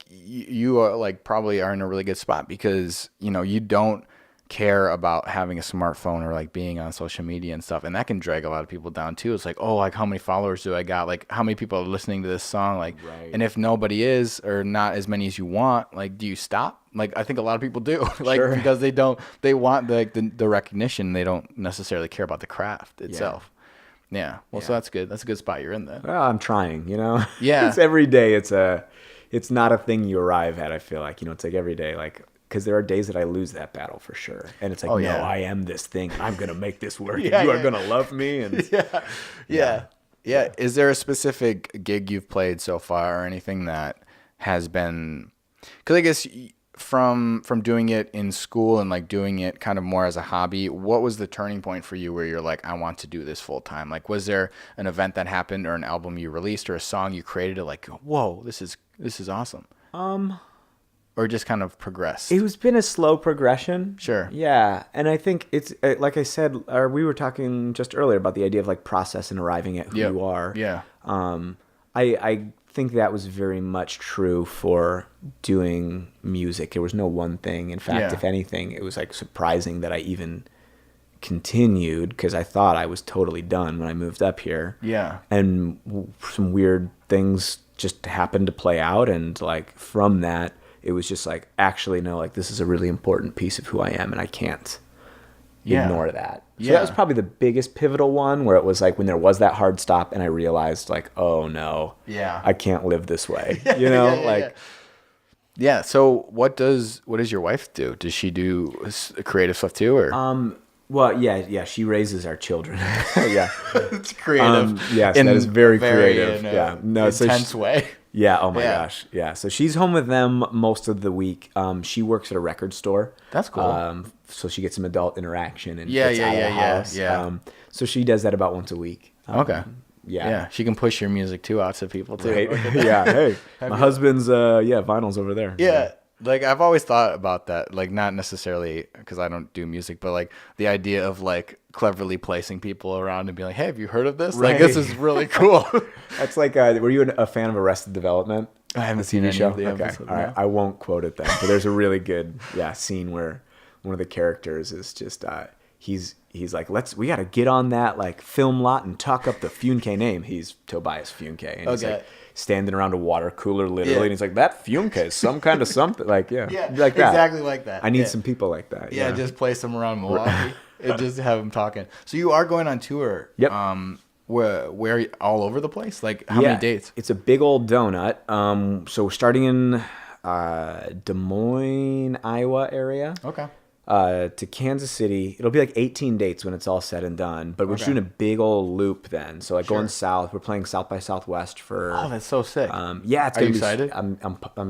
you are like probably are in a really good spot because, you know, you don't care about having a smartphone or like being on social media and stuff, and that can drag a lot of people down too. It's like, oh, like how many followers do I got, like how many people are listening to this song, like and if nobody is, or not as many as you want, like do you stop? Like I think a lot of people do, like because they want the recognition, they don't necessarily care about the craft itself. So that's good. That's a good spot you're in there. Well, I'm trying, you know. It's every day. It's not a thing you arrive at. I feel like, you know, it's like every day, like, because there are days that I lose that battle for sure. And it's like, I am this thing. I'm going to make this work. And you are going to love me. And Is there a specific gig you've played so far or anything that has been, because I guess from doing it in school and like doing it kind of more as a hobby, what was the turning point for you where you're like, I want to do this full time? Like, was there an event that happened or an album you released or a song you created to like, whoa, this is awesome? Or just kind of progressed? It's been a slow progression. Sure. Yeah. And I think it's, like I said, or we were talking just earlier about the idea of like process and arriving at who you are. Yeah. I think that was very much true for doing music. There was no one thing. In fact, if anything, it was like surprising that I even continued, because I thought I was totally done when I moved up here. Yeah. And some weird things just happened to play out. And like from that, it was just like, actually, no, like this is a really important piece of who I am, and I can't ignore that. So that was probably the biggest pivotal one, where it was like when there was that hard stop and I realized like, oh no, I can't live this way. You know, So what does your wife do? Does she do creative stuff too, or? Well, yeah, she raises our children. It's creative. Yes, that is very creative. Intense way. Yeah. Oh my gosh. Yeah. So she's home with them most of the week. She works at a record store. That's cool. So she gets some adult interaction and gets out of the house. So she does that about once a week. Okay. Yeah. She can push your music too out to people too. Right. Hey, my husband's vinyl's over there. Yeah. Like I've always thought about that, like not necessarily because I don't do music, but like the idea of like cleverly placing people around and being like, hey, have you heard of this? Like this is really cool. That's like, were you a fan of Arrested Development? I haven't seen any of the episodes. All right. I won't quote it then, but there's a really good scene where one of the characters is just he's like, we got to get on that like film lot and talk up the Funke name. He's Tobias Funke, and he's like standing around a water cooler literally, and he's like, that Funke is some kind of something, like like that, exactly like that. I need some people like that. Yeah, just place them around Milwaukee and just have them talking. So you are going on tour. Yep. Where all over the place? Like how many dates? It's a big old donut. So we're starting in Des Moines, Iowa area. Okay. To Kansas City. It'll be like 18 dates when it's all said and done, but we're just doing a big old loop then. So like going south, we're playing South by Southwest for. Oh, that's so sick. It's Are gonna you excited? I'm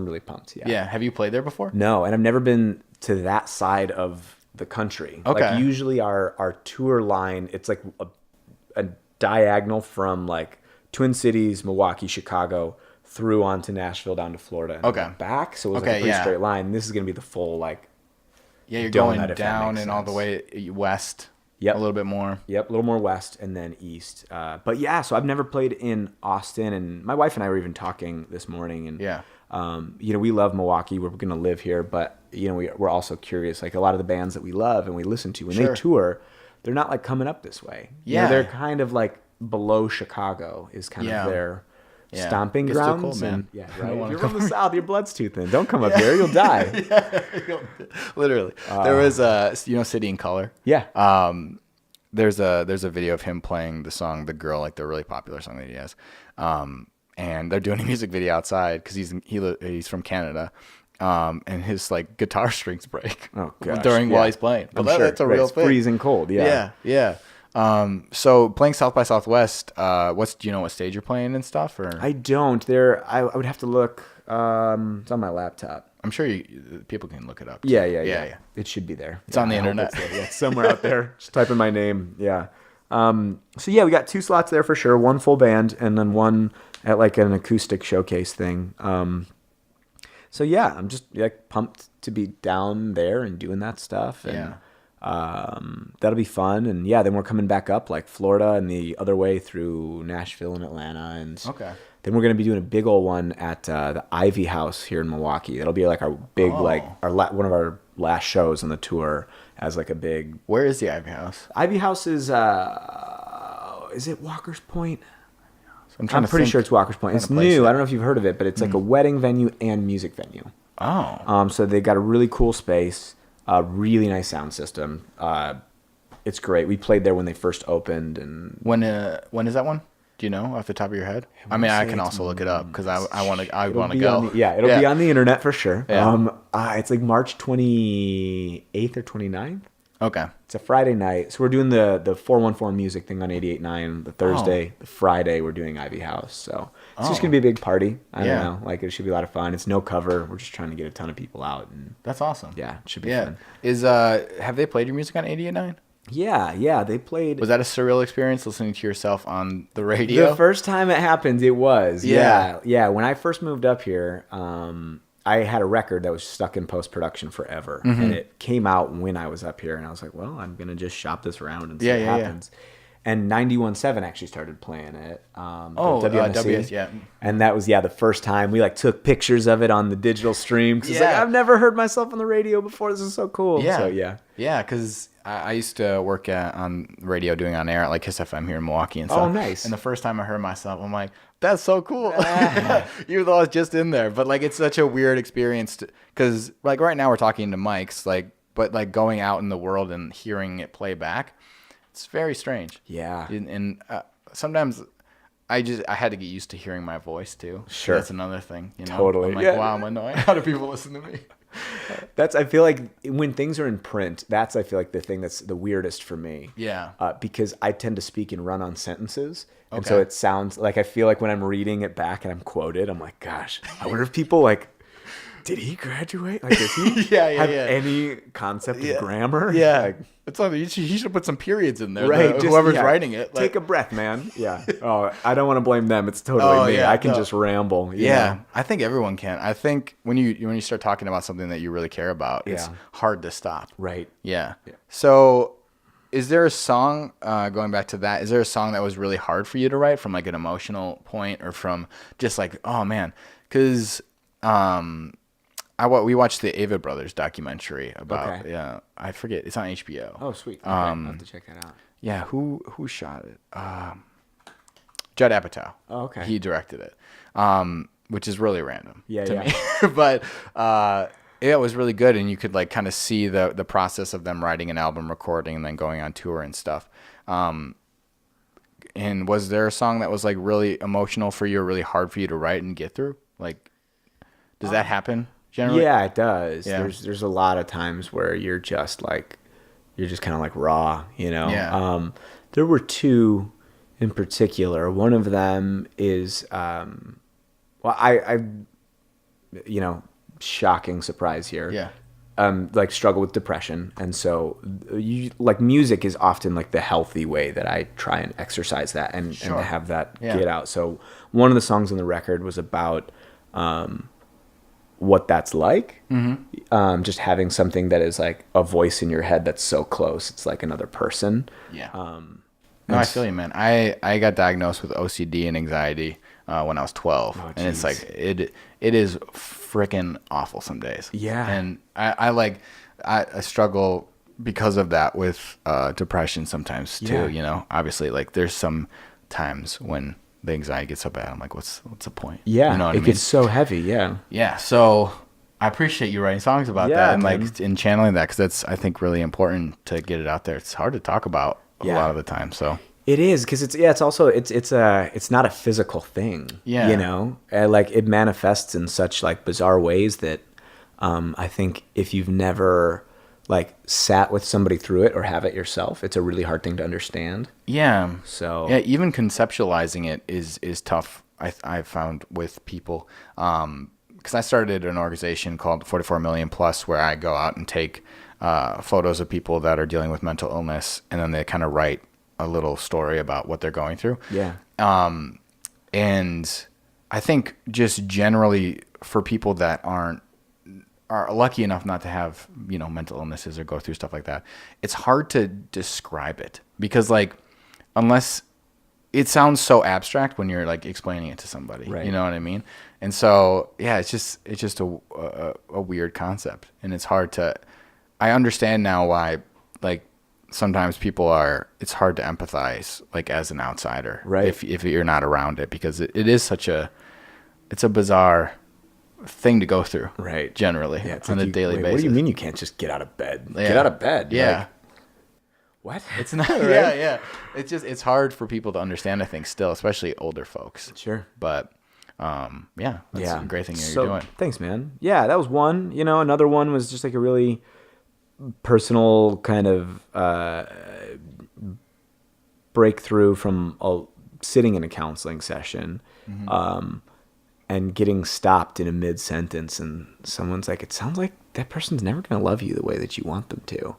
really pumped. Yeah. Have you played there before? No, and I've never been to that side of the country. Okay. Like usually our tour line, it's like a diagonal from like Twin Cities, Milwaukee, Chicago, through onto Nashville, down to Florida, and then back. So it was like a pretty straight line. This is going to be the full like. Yeah, you're going down and all the way west. Yep. A little bit more. Yep, a little more west and then east. But yeah, so I've never played in Austin, and my wife and I were even talking this morning. And you know, we love Milwaukee. We're going to live here, but you know, we're also curious. Like a lot of the bands that we love and we listen to when they tour, they're not like coming up this way. Yeah, you know, they're kind of like below Chicago is kind of their stomping grounds. Cold, man. And, yeah, right. If you're from the South, your blood's too thin. Don't come up here; you'll die. Literally. There was City in Color. Yeah. There's a video of him playing the song "The Girl," like the really popular song that he has. And they're doing a music video outside because he's from Canada. And his like guitar strings break while he's playing. But that's a real thing. Freezing cold. Yeah. Yeah. So playing South by Southwest, do you know what stage you're playing and stuff? Or I don't. I would have to look. It's on my laptop. I'm sure people can look it up. Yeah. It should be there. It's on the internet. It's somewhere out there. Just type in my name. Yeah. So yeah, we got 2 slots there for sure. 1 full band and then 1 at like an acoustic showcase thing. So yeah, I'm just like pumped to be down there and doing that stuff. And, that'll be fun. And yeah, then we're coming back up like Florida and the other way through Nashville and Atlanta. And then we're going to be doing a big old one at the Ivy House here in Milwaukee. That'll be like our big, one of our last shows on the tour as like a big. Where is the Ivy House? Ivy House is it Walker's Point? I'm pretty sure it's Walker's Point. It's new. I don't know if you've heard of it, but it's like a wedding venue and music venue. Oh. So they got a really cool space, a really nice sound system. It's great. We played there when they first opened. And when is that one? Do you know off the top of your head? I mean, I can also look it up because I want to go. It'll be on the internet for sure. Yeah. It's like March 28th or 29th. Okay. It's a Friday night. So we're doing the 414 music thing on 88.9 the Thursday. The Friday we're doing Ivy House. So it's just going to be a big party. I don't know. Like it should be a lot of fun. It's no cover. We're just trying to get a ton of people out. And that's awesome. Yeah, it should be fun. Have they played your music on 88.9? Yeah, they played. Was that a surreal experience listening to yourself on the radio? The first time it happened, it was. Yeah. When I first moved up here, I had a record that was stuck in post-production forever. Mm-hmm. And it came out when I was up here. And I was like, well, I'm going to just shop this around and see what happens. Yeah. And 91.7 actually started playing it. WS, And that was, the first time. We like took pictures of it on the digital stream. Because it's like, I've never heard myself on the radio before. This is so cool. Yeah. So, yeah. Yeah, because I used to work on radio doing on air at like Kiss FM here in Milwaukee and stuff. Oh, nice. And the first time I heard myself, I'm like, that's so cool. Even though I was just in there. But like, it's such a weird experience because like right now we're talking to mics, but like going out in the world and hearing it play back, it's very strange. Yeah. And sometimes I had to get used to hearing my voice too. Sure. That's another thing. You know? Totally. I'm like, wow, I'm annoying. How do people listen to me? I feel like when things are in print, I feel like the thing that's the weirdest for me. Yeah. Because I tend to speak and run on sentences. And so it sounds like, I feel like when I'm reading it back and I'm quoted, I'm like, gosh, I wonder if people like, did he graduate? Like, does he have any concept of grammar? Yeah. Like, it's like he should put some periods in there. Right. Whoever's writing it. Take a breath, man. Yeah. Oh, I don't want to blame them. It's totally me. Yeah, I can just ramble. You know? I think everyone can. I think when you start talking about something that you really care about, it's hard to stop. Right. Yeah. So is there a song, going back to that, is there a song that was really hard for you to write from like an emotional point or from just like, oh man, because we watched the Ava Brothers documentary about I forget, it's on HBO. Oh sweet. Okay. I'll have to check that out. Yeah, who shot it? Judd Apatow. Oh, okay. He directed it, which is really random to me. But it was really good, and you could like kind of see the process of them writing an album, recording, and then going on tour and stuff. And was there a song that was like really emotional for you, or really hard for you to write and get through? Like, does that happen generally? Yeah, it does. Yeah. There's a lot of times where you're just kind of like raw, you know. Yeah. There were 2 in particular. One of them is I shocking surprise here. Yeah. like struggle with depression, and so music is often like the healthy way that I try and exercise that and to have that get out. So one of the songs on the record was about what that's like, just having something that is like a voice in your head that's so close, it's like another person. No, I feel you, man. I got diagnosed with OCD and anxiety when I was 12, and it's like it is freaking awful some days. Yeah, and I struggle because of that with depression sometimes too. You know, obviously, like there's some times when the anxiety gets so bad, I'm like, what's the point? Yeah, you know what I mean? Gets so heavy. Yeah. So I appreciate you writing songs about that and like in channeling that, because that's, I think, really important to get it out there. It's hard to talk about a lot of the time. So it is, because it's also it's not a physical thing. Yeah, you know, like it manifests in such like bizarre ways that I think if you've never like sat with somebody through it or have it yourself, it's a really hard thing to understand. Yeah. So yeah, even conceptualizing it is tough. I've found with people, because I started an organization called 44 Million Plus, where I go out and take photos of people that are dealing with mental illness, and then they kind of write a little story about what they're going through. Yeah. And I think just generally for people that are lucky enough not to have, you know, mental illnesses or go through stuff like that, it's hard to describe it, because like, unless it sounds so abstract when you're like explaining it to somebody, right. You know what I mean? And so, yeah, it's just a weird concept, and it's hard to, I understand now why, like, sometimes it's hard to empathize, like, as an outsider, right? If you're not around it, because it is it's a bizarre thing to go through, right? Generally, on a daily basis. What do you mean you can't just get out of bed? Yeah. Get out of bed. Yeah. Like, what? It's not. Right? Yeah. It's hard for people to understand, I think, still, especially older folks. Sure. But that's a great thing you're doing. Thanks, man. Yeah, that was one. You know, another one was just like a really personal kind of breakthrough from sitting in a counseling session. And getting stopped in a mid-sentence, and someone's like, it sounds like that person's never going to love you the way that you want them to.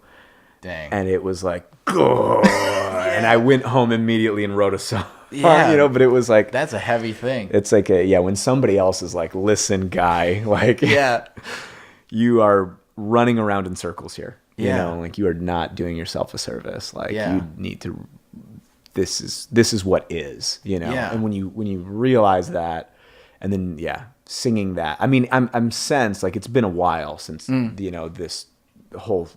Dang. And it was like, and I went home immediately and wrote a song. Yeah. You know, but it was like, that's a heavy thing. It's like when somebody else is like, listen, guy, like, you are running around in circles here. You know, like, you are not doing yourself a service. Like, you need to, this is what is, you know? Yeah. And when you realize that, and then, singing that. I mean, I'm sensed, like, it's been a while since, you know, this whole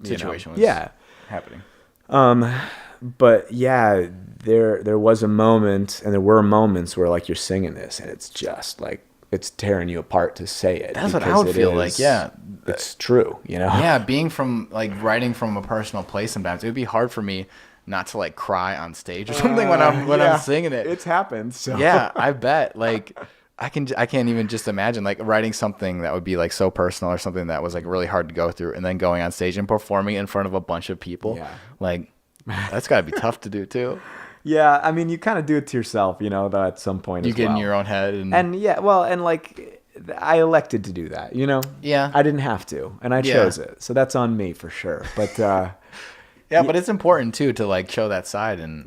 situation was happening. But there was a moment, and there were moments where, like, you're singing this, and it's just like, it's tearing you apart to say it. That's what I would feel like. Yeah, it's true. You know. Yeah, being from, like, writing from a personal place, sometimes it would be hard for me not to, like, cry on stage or something when I'm singing it. It's happened. So. Yeah, I bet. Like, I can't even just imagine, like, writing something that would be, like, so personal, or something that was, like, really hard to go through, and then going on stage and performing in front of a bunch of people. Yeah. Like, that's got to be tough to do too. Yeah, I mean, you kind of do it to yourself, you know, at some point. You get in your own head, and like, I elected to do that, you know. Yeah, I didn't have to, and I chose it, so that's on me for sure. But but it's important too to, like, show that side in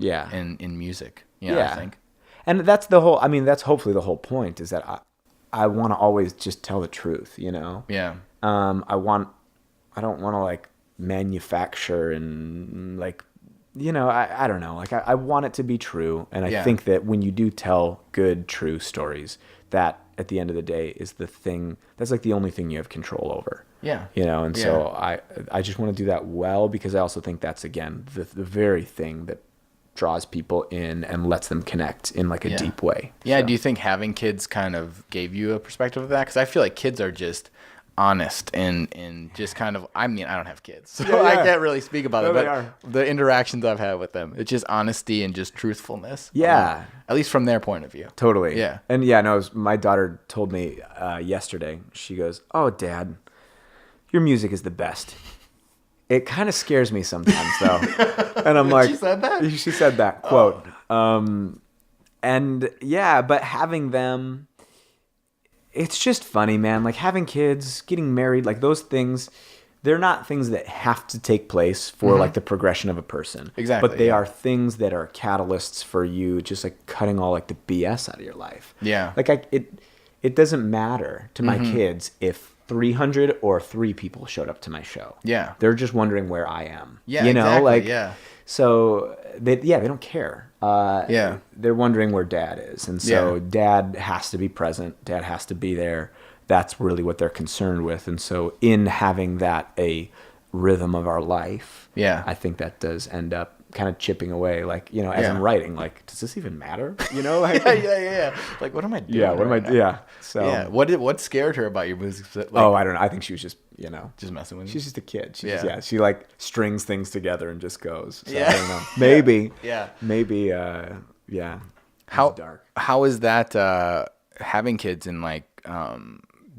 music. You know, I think. And that's the whole, I mean, that's hopefully the whole point, is that I want to always just tell the truth, you know? Yeah. I don't want to, like, manufacture and, like, you know, I don't know. Like, I want it to be true. And I think that when you do tell good, true stories, that at the end of the day is the thing, that's like the only thing you have control over. Yeah. You know, and so I just want to do that well, because I also think that's, again, the very thing that draws people in and lets them connect in, like, a deep way. Yeah. So. Do you think having kids kind of gave you a perspective of that? Because I feel like kids are just honest and just kind of, I mean, I don't have kids, so I can't really speak about it, but the interactions I've had with them, it's just honesty and just truthfulness. Yeah. At least from their point of view. Totally. Yeah. And my daughter told me yesterday, she goes, "Oh, Dad, your music is the best." It kind of scares me sometimes, though. And I'm like, she said that? She said that, quote. And but having them, it's just funny, man. Like, having kids, getting married, like, those things, they're not things that have to take place for like the progression of a person. Exactly. But they are things that are catalysts for you, just like cutting all like the BS out of your life. Yeah. Like it doesn't matter to my kids if 300 or 3 people showed up to my show. Yeah. They're just wondering where I am. Yeah. You know, exactly. like, yeah. So they don't care. They're wondering where dad is. And so dad has to be present. Dad has to be there. That's really what they're concerned with. And so in having that a rhythm of our life, I think that does end up kind of chipping away, like, you know, as I'm writing, like, does this even matter? You know, like, yeah. Like, what am I doing? Yeah, what am I? Yeah. So yeah. What scared her about your music? Like, I don't know. I think she was just, you know, just messing with you. She's just a kid. She like strings things together and just goes. So, I don't know. Maybe. How is that having kids and like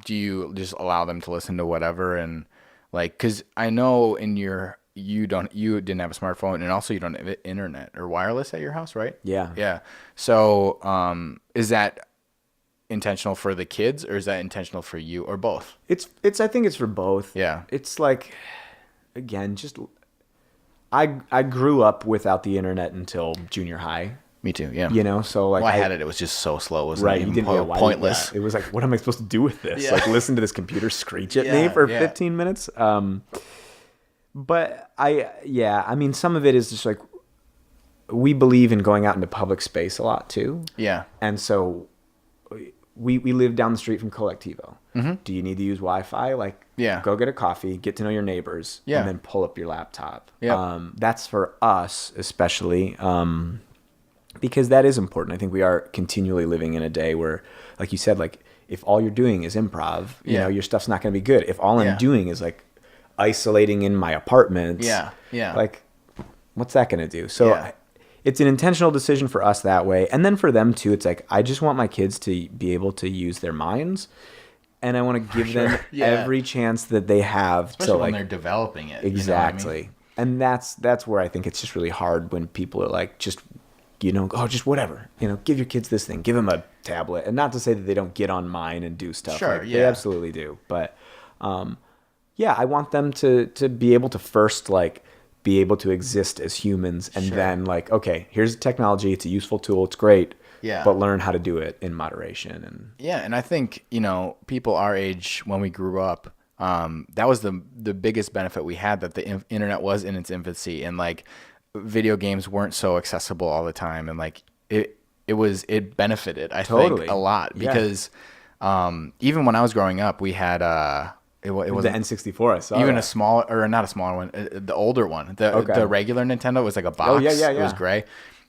do you just allow them to listen to whatever and like, because I know you didn't have a smartphone and also you don't have internet or wireless at your house, right? Yeah. So is that intentional for the kids or is that intentional for you or both? It's I think it's for both. Yeah. It's like, again, just I grew up without the internet until junior high. Me too, yeah. You know, so like I had it. It was just so slow. It was right. Pointless. It was like, what am I supposed to do with this? Yeah. Like, listen to this computer screech at me for 15 minutes. But I mean, some of it is just like, we believe in going out into public space a lot too. Yeah. And so we live down the street from Colectivo. Mm-hmm. Do you need to use Wi-Fi? Like, go get a coffee, get to know your neighbors, and then pull up your laptop. Yeah. That's for us especially, because that is important. I think we are continually living in a day where, like you said, like if all you're doing is improv, you know, your stuff's not going to be good. If all I'm doing is like isolating in my apartment, like what's that going to do? So it's an intentional decision for us that way. And then for them too, it's like, I just want my kids to be able to use their minds. And I want to give them every chance that they have. Especially to when like, they're developing it. Exactly. You know what I mean? And that's where I think it's just really hard when people are like, just, you know, just whatever, you know, give your kids this thing, give them a tablet. And not to say that they don't get on mine and do stuff. Sure, like, they absolutely do. But, I want them to be able to first, like, be able to exist as humans. And then, like, okay, here's technology. It's a useful tool. It's great. Yeah. But learn how to do it in moderation. And and I think, you know, people our age, when we grew up, that was the biggest benefit we had, that the internet was in its infancy and like video games weren't so accessible all the time. And like it benefited, I think, a lot because even when I was growing up, we had it was the N64. I saw even that. a small, or not a smaller one, the older one. The regular Nintendo was like a box. Oh yeah. It was gray.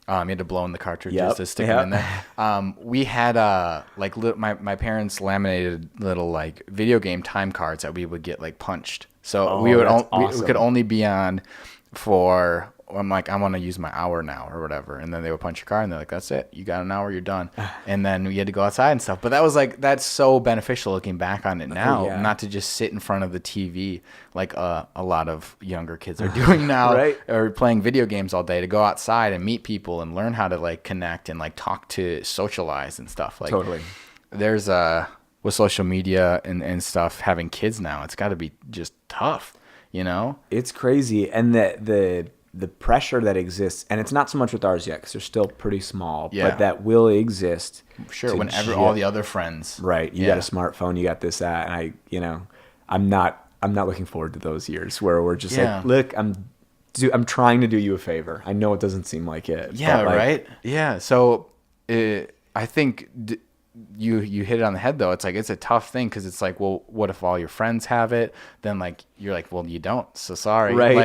You had to blow in the cartridges to stick them in there. We had like my parents laminated little like video game time cards that we would get like punched. So we could only be on for. I'm like, I want to use my hour now or whatever. And then they would punch your card and they're like, that's it. You got an hour, you're done. And then we had to go outside and stuff. But that was like, that's so beneficial looking back on it now, not to just sit in front of the TV like a lot of younger kids are doing now, right? Or playing video games all day, to go outside and meet people and learn how to like connect and like talk to socialize and stuff. Like totally. There's with social media and stuff, having kids now, it's got to be just tough, you know? It's crazy. And the pressure that exists, and it's not so much with ours yet because they're still pretty small, but that will exist. Sure, whenever all the other friends. Right, you got a smartphone, you got this, that, and I'm not looking forward to those years where we're just like, look, I'm trying to do you a favor. I know it doesn't seem like it. Yeah, right? Yeah, so I think you hit it on the head though. It's like, it's a tough thing because it's like, well, what if all your friends have it? Then like you're like, well, you don't. So sorry. Right.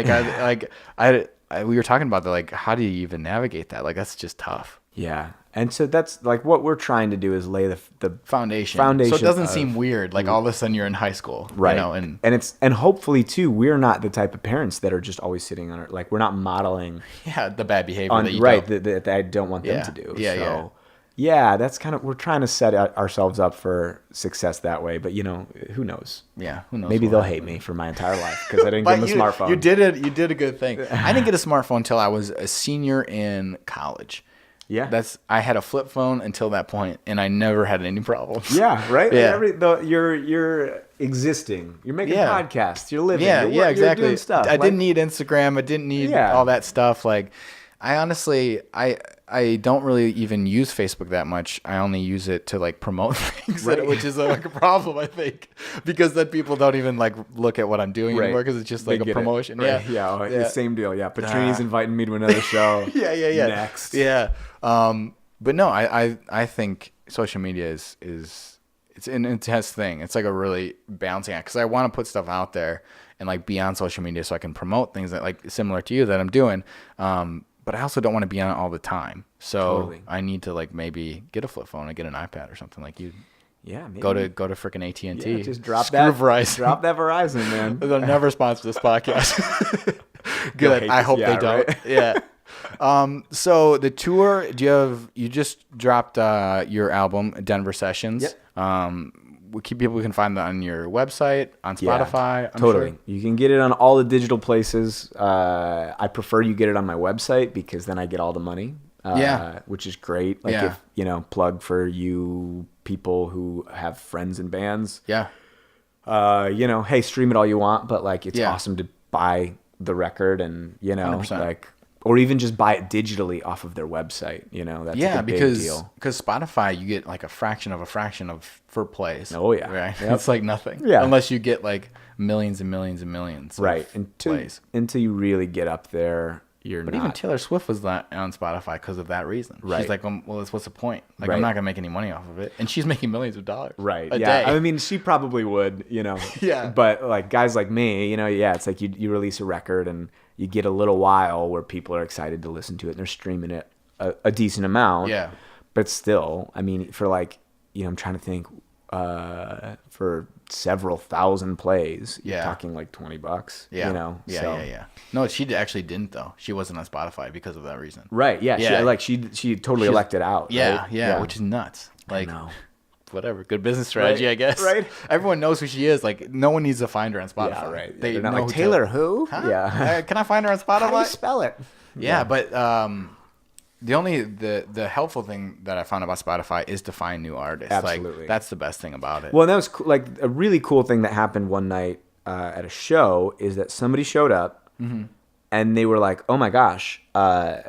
We were talking about that. Like, how do you even navigate that? Like, that's just tough. Yeah. And so that's like what we're trying to do is lay the foundation. So it doesn't seem weird. Like all of a sudden you're in high school, right? You know, and hopefully too, we're not the type of parents that are just always sitting on it. Like we're not modeling. Yeah, the bad behavior that I don't want them to do. Yeah, that's kind of, we're trying to set ourselves up for success that way. But, you know, who knows? Yeah, who knows? Maybe they'll hate me for my entire life because I didn't give them a smartphone. You did a good thing. I didn't get a smartphone until I was a senior in college. Yeah. I had a flip phone until that point, and I never had any problems. Yeah, right? Yeah. You're existing. You're making Yeah. podcasts. You're living. Yeah, You're, yeah, exactly. You're doing stuff. I didn't need Instagram. I didn't need all that stuff. Like, I honestly, I don't really even use Facebook that much. I only use it to like promote things, which is like a problem, I think, because then people don't even like look at what I'm doing anymore because it's just like a promotion. Right. Yeah, same deal. Yeah, Pietrini's inviting me to another show. Yeah. Next. Yeah. But no, I think social media is it's an intense thing. It's like a really balancing act because I want to put stuff out there and like be on social media so I can promote things that like similar to you that I'm doing. But I also don't want to be on it all the time. So I need to like maybe get a flip phone and get an iPad or something like you. Yeah, maybe. Go to freaking AT&T. Yeah, just drop Verizon. Drop that Verizon, man. They'll never sponsor this podcast. Good. I hope they don't. Right? Yeah. So the tour, you just dropped your album, Denver Sessions. Yep. People can find that on your website, on Spotify. I'm totally. Sure. You can get it on all the digital places. I prefer you get it on my website because then I get all the money. Which is great. Like if, plug for you people who have friends in bands. Yeah. Hey, stream it all you want, but like it's awesome to buy the record and, 100%. like, or even just buy it digitally off of their website. That's a big deal. Because Spotify, you get like a fraction of for plays. Oh yeah, right. Yep. It's like nothing. Yeah, unless you get like millions and millions and millions. Right, plays. Until you really get up there, But even Taylor Swift was not on Spotify because of that reason. Right. She's like, well, what's the point? Like, I'm not gonna make any money off of it, and she's making millions of dollars. Right. A day. I mean, she probably would. Yeah. But like guys like me, it's like you release a record and you get a little while where people are excited to listen to it and they're streaming it a decent amount. Yeah. But still, I mean, for like, I'm trying to think, for several thousand plays, you're talking like $20. Yeah. Yeah. No, she actually didn't though. She wasn't on Spotify because of that reason. Right. Yeah. She totally elected out. Yeah. Right? Yeah. Which is nuts. Like, I know. Whatever, good business strategy, I guess. Right. Everyone knows who she is. Like, no one needs to find her on Spotify. Yeah, right. They know like Taylor who? Huh? Yeah. Can I find her on Spotify? How do you spell it? Yeah, but the helpful thing that I found about Spotify is to find new artists. Absolutely. Like, that's the best thing about it. Well, and that was like a really cool thing that happened one night at a show is that somebody showed up. Mm-hmm. And they were like, "Oh my gosh,"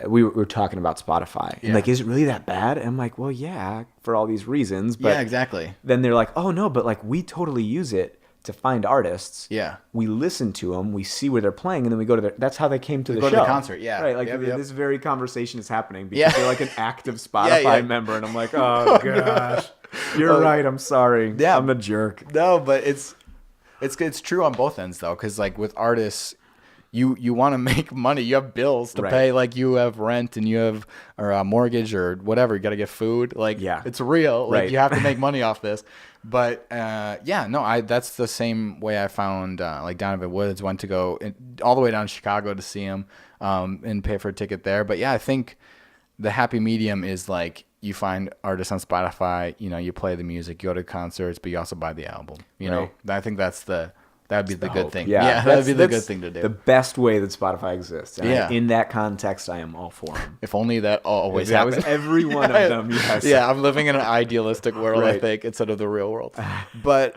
we were talking about Spotify, and like, "Is it really that bad?" And I'm like, "Well, yeah, for all these reasons." But yeah, exactly. Then they're like, "Oh no, but like we totally use it to find artists. Yeah, we listen to them, we see where they're playing, and then we go to their. That's how they came to the show. Go to the concert. Yeah, right. Like this very conversation is happening because they're like an active Spotify member, and I'm like, "Oh gosh, you're right. I'm sorry. Yeah, I'm a jerk." No, but it's true on both ends though, because like with artists. You want to make money. You have bills to pay. Like you have rent and you have or a mortgage or whatever. You got to get food. Like it's real. Like you have to make money off this. But that's the same way I found like Donovan Woods went to go all the way down to Chicago to see him and pay for a ticket there. But yeah, I think the happy medium is like you find artists on Spotify. You play the music, you go to concerts, but you also buy the album. You know, I think that'd be the good thing. Yeah, that'd be the good thing to do. The best way that Spotify exists. And in that context, I am all for them. If only that always happened. That was every one of them, yes. Yeah, I'm living in an idealistic world, I think, instead of the real world. But,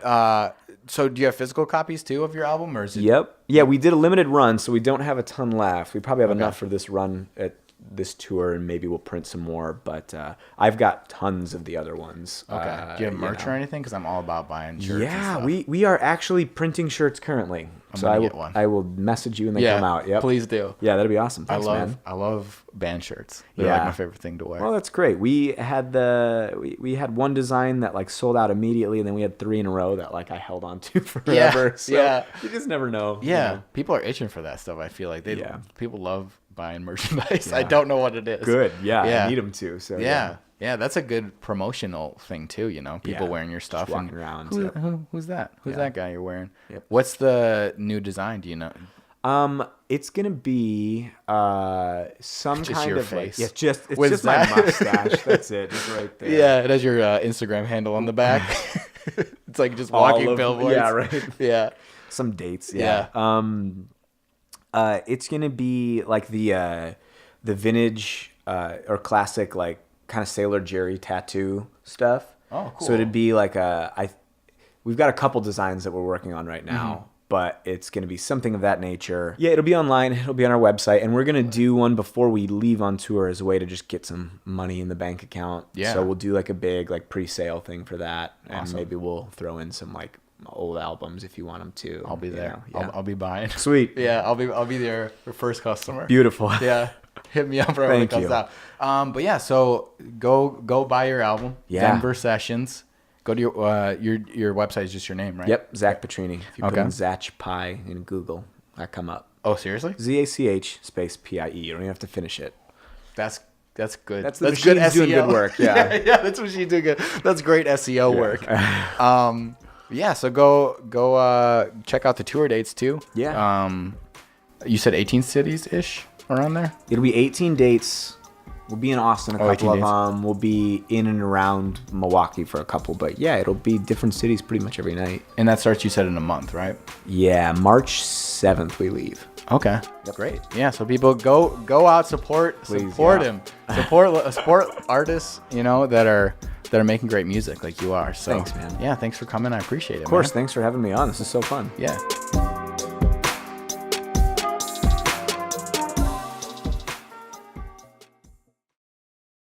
so do you have physical copies, too, of your album? Or is it... Yep. Yeah, we did a limited run, so we don't have a ton left. We probably have enough for this run at this tour, and maybe we'll print some more. But I've got tons of the other ones. Okay. Do you have merch or anything? Because I'm all about buying shirts. Yeah, we are actually printing shirts currently. I will message you when they come out. Yep. Please do. Yeah, that'd be awesome. Thanks, man. I love band shirts. They're like my favorite thing to wear. Well, that's great. We had we had one design that like sold out immediately, and then we had 3 in a row that like I held on to forever. So you just never know. Yeah, people are itching for that stuff. I feel like people love buying merchandise. I don't know what it is. Good. Yeah. I need them to. So yeah, that's a good promotional thing too. People wearing your stuff just walking around. Who's that? Who's that guy you're wearing? Yep. What's the new design? Do you know? It's gonna be some just kind your of face. Like, it's just my mustache. That's it. Just right there. Yeah, it has your Instagram handle on the back. It's like just walking billboards. Yeah, right. Yeah. Some dates. Yeah. It's gonna be like the vintage or classic like kind of Sailor Jerry tattoo stuff. Oh, cool. So it'd be like we've got a couple designs that we're working on right now, but it's going to be something of that nature. Yeah, it'll be online. It'll be on our website, and we're going to do one before we leave on tour as a way to just get some money in the bank account. Yeah. So we'll do like a big like pre-sale thing for that, and Awesome. maybe we'll throw in some like old albums if you want them to. I'll be there. Yeah. I'll be buying. Sweet. Yeah, I'll be there for first customer. Beautiful. Yeah. Hit me up right when it comes out. But yeah, so go buy your album. Yeah. Denver Sessions. Go to your website is just your name, right? Yep, Zach Pietrini. If you put Okay. in Zach Pie in Google, I come up. Oh, seriously? ZACH space PIE. You don't even have to finish it. That's good. That's the good machine's SEO. doing good work. Yeah. yeah, that's what she's doing good. That's great SEO work. Yeah, so go check out the tour dates too. Yeah. You said 18 cities ish around there. It'll be 18 dates. We'll be in Austin a couple 18 of days. them. We'll be in and around Milwaukee for a couple. But yeah, it'll be different cities pretty much every night. And that starts, you said, in a month, right? Yeah, March 7th we leave. Okay. Great. Yeah, so people go out, support Please, him. Support artists, that are making great music like you are. So Thanks, man. Yeah, thanks for coming. I appreciate it. Of course, thanks for having me on. This is so fun. Yeah.